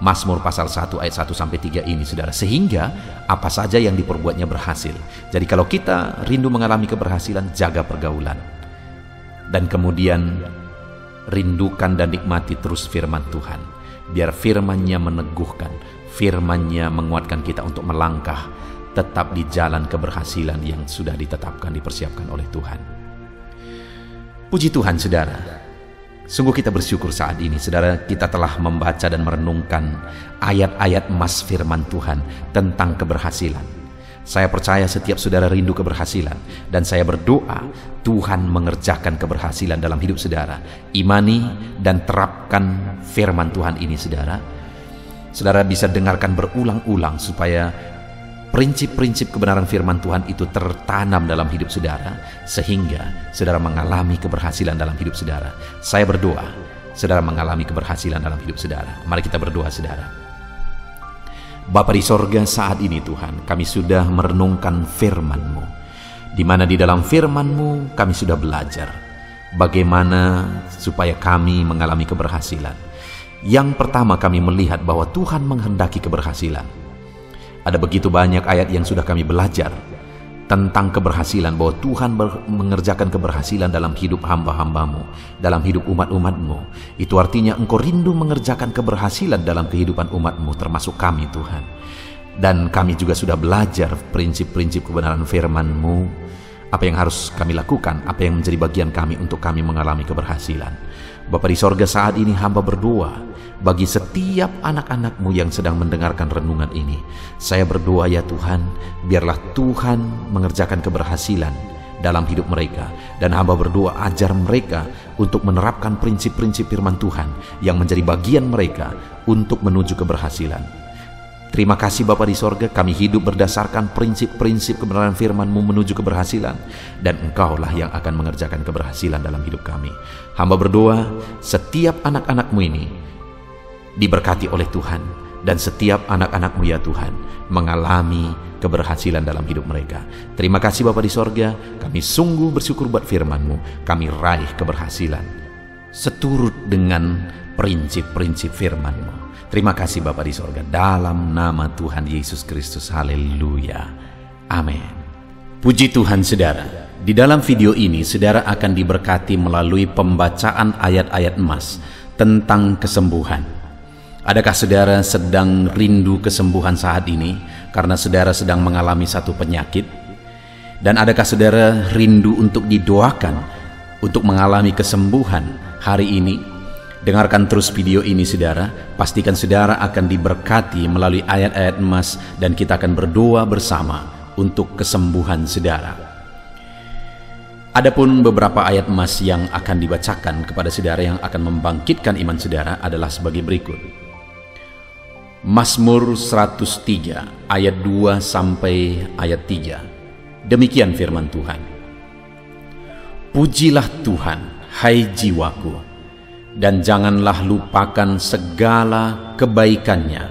Mazmur pasal 1 ayat 1-3 ini, saudara. Sehingga apa saja yang diperbuatnya berhasil. Jadi kalau kita rindu mengalami keberhasilan, jaga pergaulan. Dan kemudian rindukan dan nikmati terus firman Tuhan. Biar firman-Nya meneguhkan, firman-Nya menguatkan kita untuk melangkah tetap di jalan keberhasilan yang sudah ditetapkan, dipersiapkan oleh Tuhan. Puji Tuhan, saudara. Sungguh kita bersyukur saat ini, saudara, kita telah membaca dan merenungkan ayat-ayat emas firman Tuhan tentang keberhasilan. Saya percaya setiap saudara rindu keberhasilan, dan saya berdoa Tuhan mengerjakan keberhasilan dalam hidup saudara. Imani dan terapkan firman Tuhan ini, saudara. Saudara bisa dengarkan berulang-ulang supaya prinsip-prinsip kebenaran firman Tuhan itu tertanam dalam hidup saudara, sehingga saudara mengalami keberhasilan dalam hidup saudara. Saya berdoa saudara mengalami keberhasilan dalam hidup saudara. Mari kita berdoa, saudara. Bapa di sorga, saat ini Tuhan, kami sudah merenungkan firman-Mu, di mana di dalam firman-Mu kami sudah belajar bagaimana supaya kami mengalami keberhasilan, Yang pertama, kami melihat bahwa Tuhan menghendaki keberhasilan. Ada begitu banyak ayat yang sudah kami belajar tentang keberhasilan, bahwa Tuhan mengerjakan keberhasilan dalam hidup hamba-hambamu, dalam hidup umat-umatmu. Itu artinya engkau rindu mengerjakan keberhasilan dalam kehidupan umatmu, termasuk kami Tuhan. Dan kami juga sudah belajar prinsip-prinsip kebenaran firman-Mu, apa yang harus kami lakukan, apa yang menjadi bagian kami untuk kami mengalami keberhasilan. Bapa di sorga, saat ini hamba berdoa bagi setiap anak-anak-Mu yang sedang mendengarkan renungan ini. Saya berdoa ya Tuhan, biarlah Tuhan mengerjakan keberhasilan dalam hidup mereka. Dan hamba berdoa, ajar mereka untuk menerapkan prinsip-prinsip firman Tuhan yang menjadi bagian mereka untuk menuju keberhasilan. Terima kasih Bapa di sorga, kami hidup berdasarkan prinsip-prinsip kebenaran firman-Mu menuju keberhasilan, dan Engkaulah yang akan mengerjakan keberhasilan dalam hidup kami. Hamba berdoa, setiap anak-anak-Mu ini diberkati oleh Tuhan, dan setiap anak-anak-Mu ya Tuhan mengalami keberhasilan dalam hidup mereka. Terima kasih Bapa di sorga, kami sungguh bersyukur buat firman-Mu, kami raih keberhasilan seturut dengan prinsip-prinsip firman-Mu. Terima kasih Bapa di sorga, dalam nama Tuhan Yesus Kristus. Haleluya. Amin. Puji Tuhan saudara, di dalam video ini saudara akan diberkati melalui pembacaan ayat-ayat emas tentang kesembuhan. Adakah saudara sedang rindu kesembuhan saat ini karena saudara sedang mengalami satu penyakit? Dan adakah saudara rindu untuk didoakan untuk mengalami kesembuhan hari ini? Dengarkan terus video ini saudara, pastikan saudara akan diberkati melalui ayat-ayat emas, dan kita akan berdoa bersama untuk kesembuhan saudara. Adapun beberapa ayat emas yang akan dibacakan kepada saudara yang akan membangkitkan iman saudara adalah sebagai berikut. Mazmur 103 ayat 2 sampai ayat 3. Demikian firman Tuhan. Pujilah Tuhan, hai jiwaku, dan janganlah lupakan segala kebaikannya.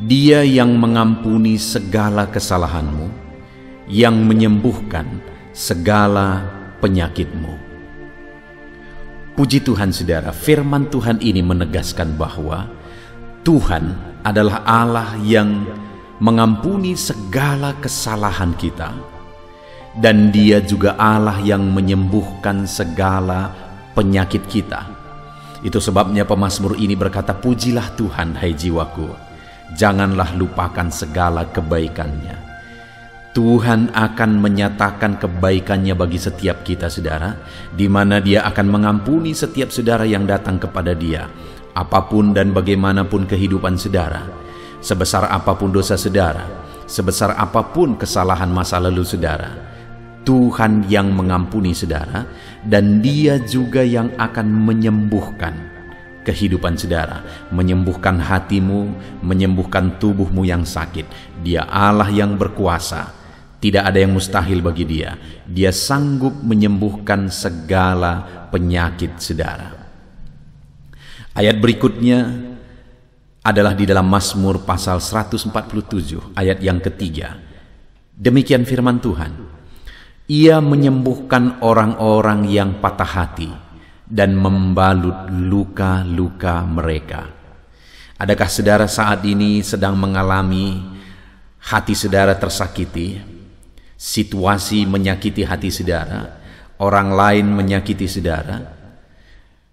Dia yang mengampuni segala kesalahanmu, yang menyembuhkan segala penyakitmu. Puji Tuhan saudara, firman Tuhan ini menegaskan bahwa Tuhan adalah Allah yang mengampuni segala kesalahan kita, dan Dia juga Allah yang menyembuhkan segala penyakit kita. Itu sebabnya pemazmur ini berkata, pujilah Tuhan hai jiwaku, janganlah lupakan segala kebaikannya. Tuhan akan menyatakan kebaikannya bagi setiap kita saudara, di mana Dia akan mengampuni setiap saudara yang datang kepada Dia, apapun dan bagaimanapun kehidupan saudara, sebesar apapun dosa saudara, sebesar apapun kesalahan masa lalu saudara. Tuhan yang mengampuni saudara, dan Dia juga yang akan menyembuhkan kehidupan saudara, menyembuhkan hatimu, menyembuhkan tubuhmu yang sakit. Dia Allah yang berkuasa, tidak ada yang mustahil bagi Dia. Dia sanggup menyembuhkan segala penyakit saudara. Ayat berikutnya adalah di dalam Mazmur pasal 147 ayat yang ketiga. Demikian firman Tuhan. Ia menyembuhkan orang-orang yang patah hati dan membalut luka-luka mereka. Adakah saudara saat ini sedang mengalami hati saudara tersakiti, situasi menyakiti hati saudara, orang lain menyakiti saudara?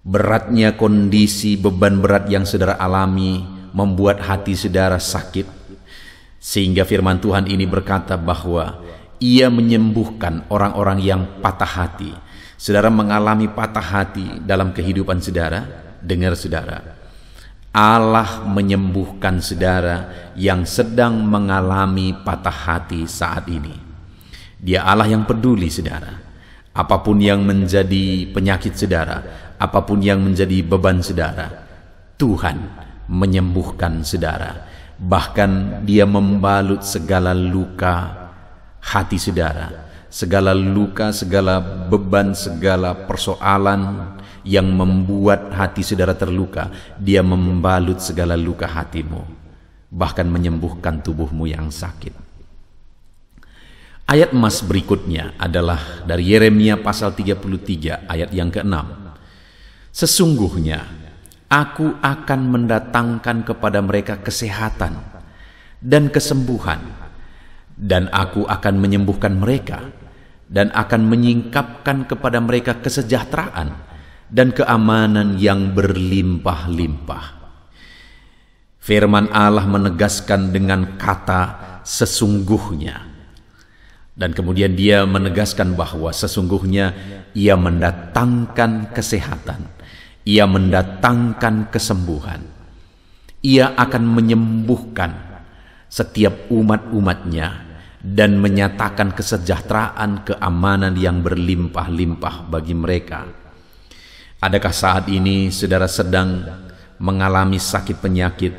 Beratnya kondisi beban berat yang saudara alami membuat hati saudara sakit, sehingga firman Tuhan ini berkata bahwa Ia menyembuhkan orang-orang yang patah hati. Saudara mengalami patah hati dalam kehidupan saudara? Dengar saudara, Allah menyembuhkan saudara yang sedang mengalami patah hati saat ini. Dia Allah yang peduli saudara. Apapun yang menjadi penyakit saudara, apapun yang menjadi beban saudara, Tuhan menyembuhkan saudara. Bahkan Dia membalut segala luka hati saudara, segala luka, segala beban, segala persoalan yang membuat hati saudara terluka. Dia membalut segala luka hatimu, bahkan menyembuhkan tubuhmu yang sakit. Ayat emas berikutnya adalah dari Yeremia pasal 33 ayat yang ke-6. Sesungguhnya Aku akan mendatangkan kepada mereka kesehatan dan kesembuhan, dan aku akan menyembuhkan mereka, dan akan menyingkapkan kepada mereka kesejahteraan dan keamanan yang berlimpah-limpah. Firman Allah menegaskan dengan kata sesungguhnya. Dan kemudian dia menegaskan bahwa sesungguhnya ia mendatangkan kesehatan, ia mendatangkan kesembuhan, ia akan menyembuhkan setiap umat-umatnya dan menyatakan kesejahteraan, keamanan yang berlimpah-limpah bagi mereka. Adakah saat ini saudara sedang mengalami sakit penyakit?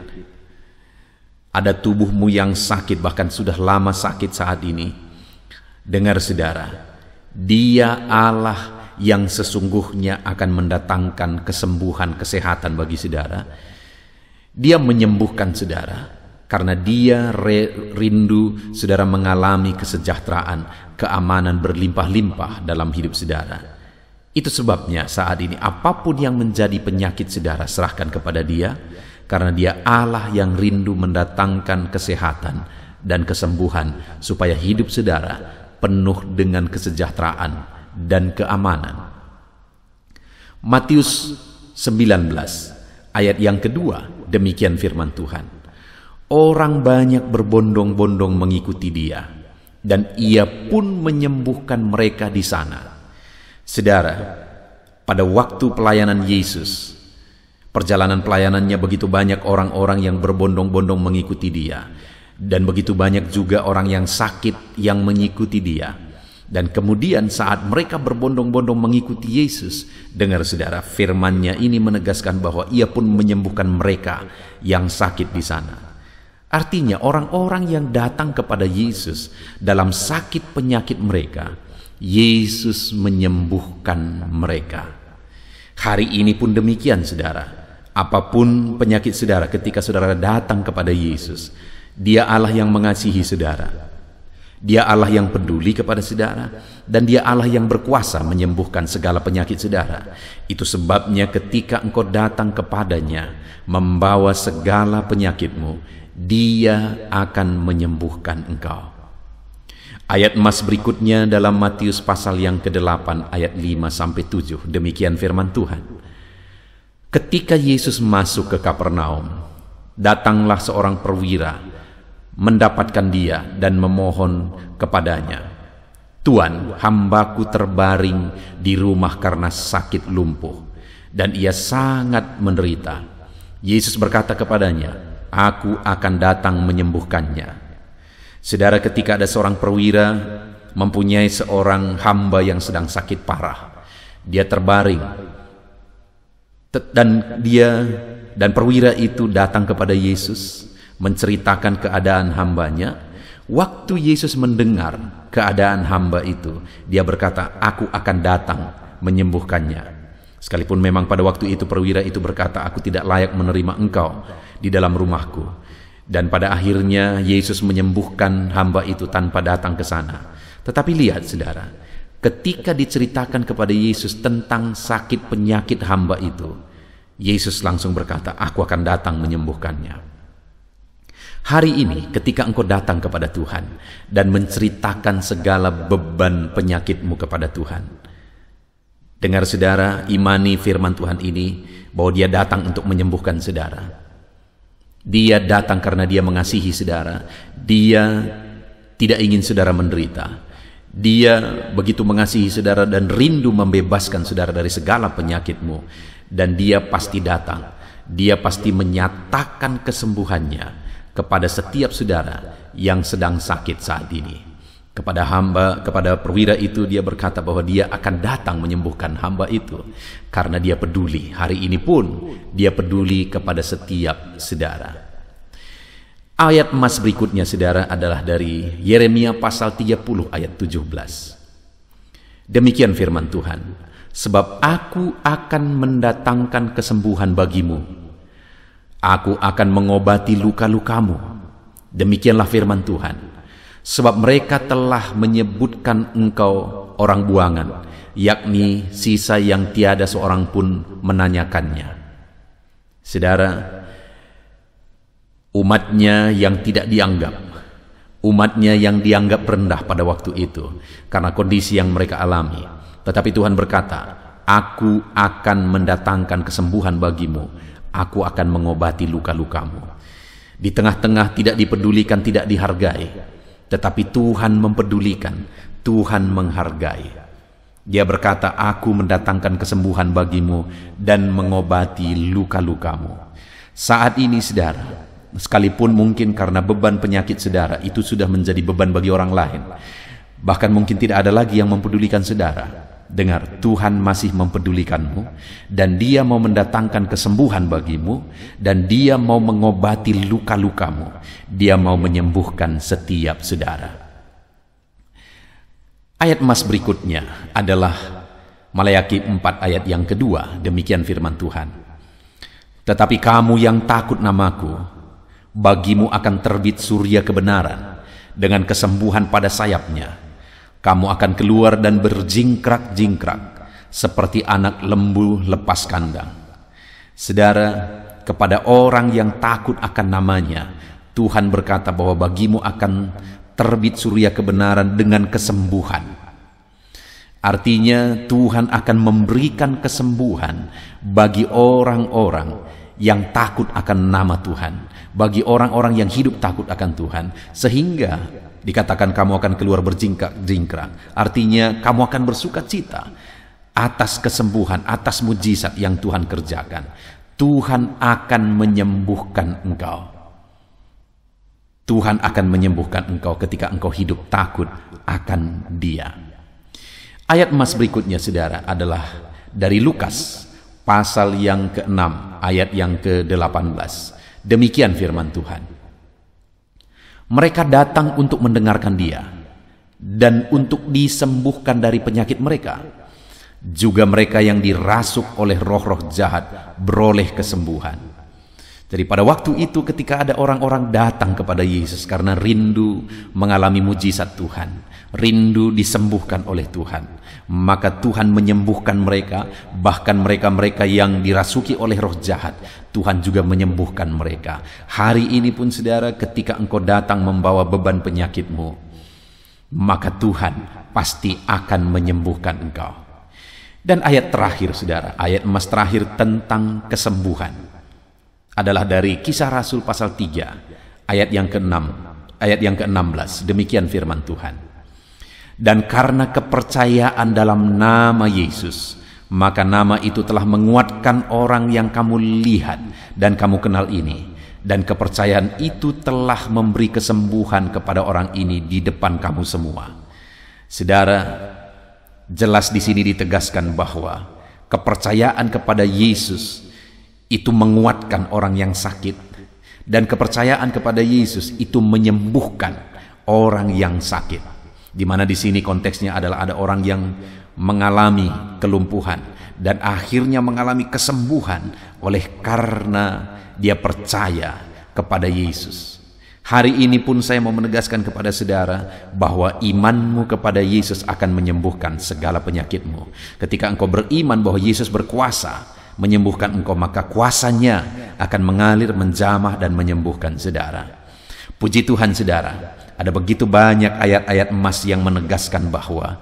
Ada tubuhmu yang sakit, bahkan sudah lama sakit saat ini. Dengar saudara, Dia Allah yang sesungguhnya akan mendatangkan kesembuhan, kesehatan bagi saudara. Dia menyembuhkan saudara karena Dia rindu saudara mengalami kesejahteraan, keamanan berlimpah-limpah dalam hidup saudara. Itu sebabnya saat ini apapun yang menjadi penyakit saudara, serahkan kepada Dia, karena Dia Allah yang rindu mendatangkan kesehatan dan kesembuhan supaya hidup saudara penuh dengan kesejahteraan dan keamanan. Matius 19 ayat yang kedua, demikian firman Tuhan. Orang banyak berbondong-bondong mengikuti Dia, dan Ia pun menyembuhkan mereka di sana. Saudara, pada waktu pelayanan Yesus, perjalanan pelayanannya begitu banyak orang-orang yang berbondong-bondong mengikuti Dia. Dan begitu banyak juga orang yang sakit yang mengikuti Dia. Dan kemudian saat mereka berbondong-bondong mengikuti Yesus, dengar saudara, firman-Nya ini menegaskan bahwa Ia pun menyembuhkan mereka yang sakit di sana. Artinya orang-orang yang datang kepada Yesus dalam sakit penyakit mereka, Yesus menyembuhkan mereka. Hari ini pun demikian saudara. Apapun penyakit saudara, ketika saudara datang kepada Yesus, Dia Allah yang mengasihi saudara. Dia Allah yang peduli kepada saudara, dan Dia Allah yang berkuasa menyembuhkan segala penyakit saudara. Itu sebabnya ketika engkau datang kepadanya membawa segala penyakitmu, Dia akan menyembuhkan engkau. Ayat emas berikutnya dalam Matius pasal yang ke-8 ayat 5-7. Demikian firman Tuhan. Ketika Yesus masuk ke Kapernaum, datanglah seorang perwira mendapatkan Dia dan memohon kepadanya, "Tuan, hambaku terbaring di rumah karena sakit lumpuh, dan ia sangat menderita." Yesus berkata kepadanya, "Aku akan datang menyembuhkannya." Saudara, ketika ada seorang perwira mempunyai seorang hamba yang sedang sakit parah, dia terbaring, dan perwira itu datang kepada Yesus menceritakan keadaan hambanya. Waktu Yesus mendengar keadaan hamba itu, Dia berkata, "Aku akan datang menyembuhkannya." Sekalipun memang pada waktu itu perwira itu berkata, "Aku tidak layak menerima engkau di dalam rumahku." Dan pada akhirnya Yesus menyembuhkan hamba itu tanpa datang ke sana. Tetapi lihat saudara, ketika diceritakan kepada Yesus tentang sakit penyakit hamba itu, Yesus langsung berkata, "Aku akan datang menyembuhkannya." Hari ini ketika engkau datang kepada Tuhan dan menceritakan segala beban penyakitmu kepada Tuhan, dengar saudara, imani firman Tuhan ini bahwa Dia datang untuk menyembuhkan saudara. Dia datang karena Dia mengasihi saudara. Dia tidak ingin saudara menderita. Dia begitu mengasihi saudara dan rindu membebaskan saudara dari segala penyakitmu. Dan Dia pasti datang. Dia pasti menyatakan kesembuhannya kepada setiap saudara yang sedang sakit saat ini. Kepada perwira itu Dia berkata bahwa Dia akan datang menyembuhkan hamba itu karena Dia peduli. Hari ini pun Dia peduli kepada setiap saudara. Ayat emas berikutnya saudara adalah dari Yeremia pasal 30 ayat 17. Demikian firman Tuhan, "Sebab aku akan mendatangkan kesembuhan bagimu. Aku akan mengobati luka-lukamu." Demikianlah firman Tuhan. "Sebab mereka telah menyebutkan engkau orang buangan, yakni sisa yang tiada seorang pun menanyakannya." Saudara, umatnya yang tidak dianggap, umatnya yang dianggap rendah pada waktu itu karena kondisi yang mereka alami. Tetapi Tuhan berkata, aku akan mendatangkan kesembuhan bagimu, aku akan mengobati luka-lukamu. Di tengah-tengah tidak dipedulikan, tidak dihargai, tetapi Tuhan mempedulikan, Tuhan menghargai. Dia berkata, aku mendatangkan kesembuhan bagimu dan mengobati luka-lukamu. Saat ini saudara, sekalipun mungkin karena beban penyakit saudara itu sudah menjadi beban bagi orang lain, bahkan mungkin tidak ada lagi yang mempedulikan saudara. Dengar, Tuhan masih mempedulikanmu dan Dia mau mendatangkan kesembuhan bagimu dan Dia mau mengobati luka-lukamu. Dia mau menyembuhkan setiap saudara. Ayat emas berikutnya adalah Maleakhi 4 ayat yang kedua. Demikian firman Tuhan. Tetapi kamu yang takut namaku, bagimu akan terbit surya kebenaran dengan kesembuhan pada sayapnya. Kamu akan keluar dan berjingkrak-jingkrak seperti anak lembu lepas kandang. Saudara, kepada orang yang takut akan namanya, Tuhan berkata bahwa bagimu akan terbit surya kebenaran dengan kesembuhan. Artinya Tuhan akan memberikan kesembuhan bagi orang-orang yang takut akan nama Tuhan, bagi orang-orang yang hidup takut akan Tuhan, sehingga dikatakan kamu akan keluar berjingkrak-jingkrak. Artinya kamu akan bersuka cita atas kesembuhan, atas mujizat yang Tuhan kerjakan. Tuhan akan menyembuhkan engkau. Tuhan akan menyembuhkan engkau ketika engkau hidup takut akan Dia. Ayat emas berikutnya saudara adalah dari Lukas pasal yang ke-6 ayat yang ke-18. Demikian firman Tuhan. Mereka datang untuk mendengarkan Dia dan untuk disembuhkan dari penyakit mereka. Juga mereka yang dirasuk oleh roh-roh jahat beroleh kesembuhan. Jadi pada waktu itu ketika ada orang-orang datang kepada Yesus karena rindu mengalami mujizat Tuhan, rindu disembuhkan oleh Tuhan, maka Tuhan menyembuhkan mereka. Bahkan mereka-mereka yang dirasuki oleh roh jahat, Tuhan juga menyembuhkan mereka. Hari ini pun saudara, ketika engkau datang membawa beban penyakitmu, maka Tuhan pasti akan menyembuhkan engkau. Dan ayat terakhir saudara, ayat emas terakhir tentang kesembuhan adalah dari Kisah Rasul pasal 3 ayat yang ke-6 ayat yang ke-16. Demikian firman Tuhan. Dan karena kepercayaan dalam nama Yesus, maka nama itu telah menguatkan orang yang kamu lihat dan kamu kenal ini, dan kepercayaan itu telah memberi kesembuhan kepada orang ini di depan kamu semua. Saudara, jelas di sini ditegaskan bahwa kepercayaan kepada Yesus itu menguatkan orang yang sakit, dan kepercayaan kepada Yesus itu menyembuhkan orang yang sakit. Di mana di sini konteksnya adalah ada orang yang mengalami kelumpuhan dan akhirnya mengalami kesembuhan oleh karena dia percaya kepada Yesus. Hari ini pun saya mau menegaskan kepada saudara bahwa imanmu kepada Yesus akan menyembuhkan segala penyakitmu. Ketika engkau beriman bahwa Yesus berkuasa menyembuhkan engkau, maka kuasanya akan mengalir, menjamah dan menyembuhkan saudara. Puji Tuhan saudara, ada begitu banyak ayat-ayat emas yang menegaskan bahwa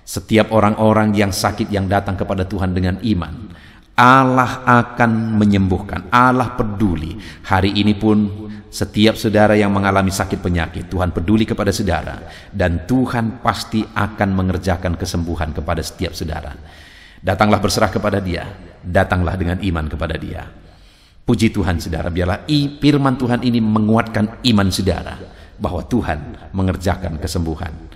setiap orang-orang yang sakit yang datang kepada Tuhan dengan iman, Allah akan menyembuhkan. Allah peduli. Hari ini pun setiap saudara yang mengalami sakit penyakit, Tuhan peduli kepada saudara, dan Tuhan pasti akan mengerjakan kesembuhan kepada setiap saudara. Datanglah berserah kepada Dia, datanglah dengan iman kepada Dia. Puji Tuhan saudara, biarlah firman Tuhan ini menguatkan iman saudara bahwa Tuhan mengerjakan kesembuhan.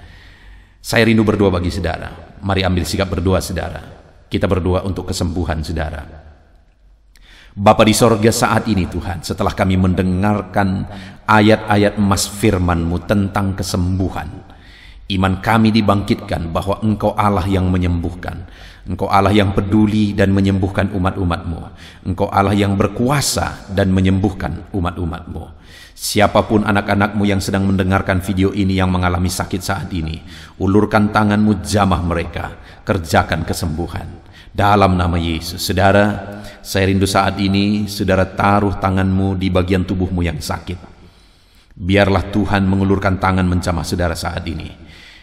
Saya rindu berdoa bagi saudara. Mari ambil sikap berdoa saudara. Kita berdoa untuk kesembuhan saudara. Bapa di sorga, saat ini Tuhan, setelah kami mendengarkan ayat-ayat emas firman-Mu tentang kesembuhan, iman kami dibangkitkan bahwa Engkau Allah yang menyembuhkan. Engkau Allah yang peduli dan menyembuhkan umat-umat-Mu. Engkau Allah yang berkuasa dan menyembuhkan umat-umat-Mu. Siapapun anak-anak-Mu yang sedang mendengarkan video ini yang mengalami sakit saat ini, ulurkan tangan-Mu, jamah mereka, kerjakan kesembuhan dalam nama Yesus. Saudara, saya rindu saat ini saudara taruh tanganmu di bagian tubuhmu yang sakit. Biarlah Tuhan mengulurkan tangan menjamah saudara saat ini.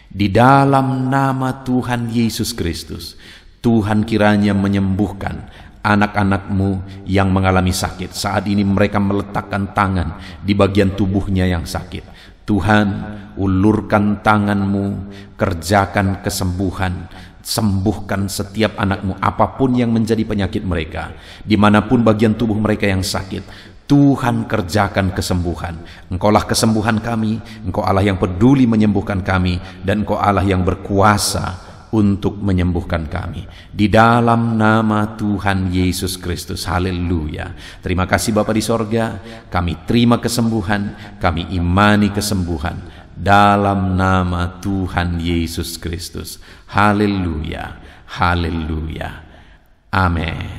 Di dalam nama Tuhan Yesus Kristus, Tuhan kiranya menyembuhkan anak-anakmu yang mengalami sakit. Saat ini mereka meletakkan tangan di bagian tubuhnya yang sakit. Tuhan, ulurkan tanganmu, kerjakan kesembuhan, sembuhkan setiap anakmu apapun yang menjadi penyakit mereka, dimanapun bagian tubuh mereka yang sakit. Tuhan, kerjakan kesembuhan. Engkaulah kesembuhan kami, Engkau Allah yang peduli menyembuhkan kami, dan Engkau Allah yang berkuasa untuk menyembuhkan kami. Di dalam nama Tuhan Yesus Kristus. Haleluya. Terima kasih Bapa di sorga. Kami terima kesembuhan, kami imani kesembuhan dalam nama Tuhan Yesus Kristus. Haleluya. Haleluya. Amin.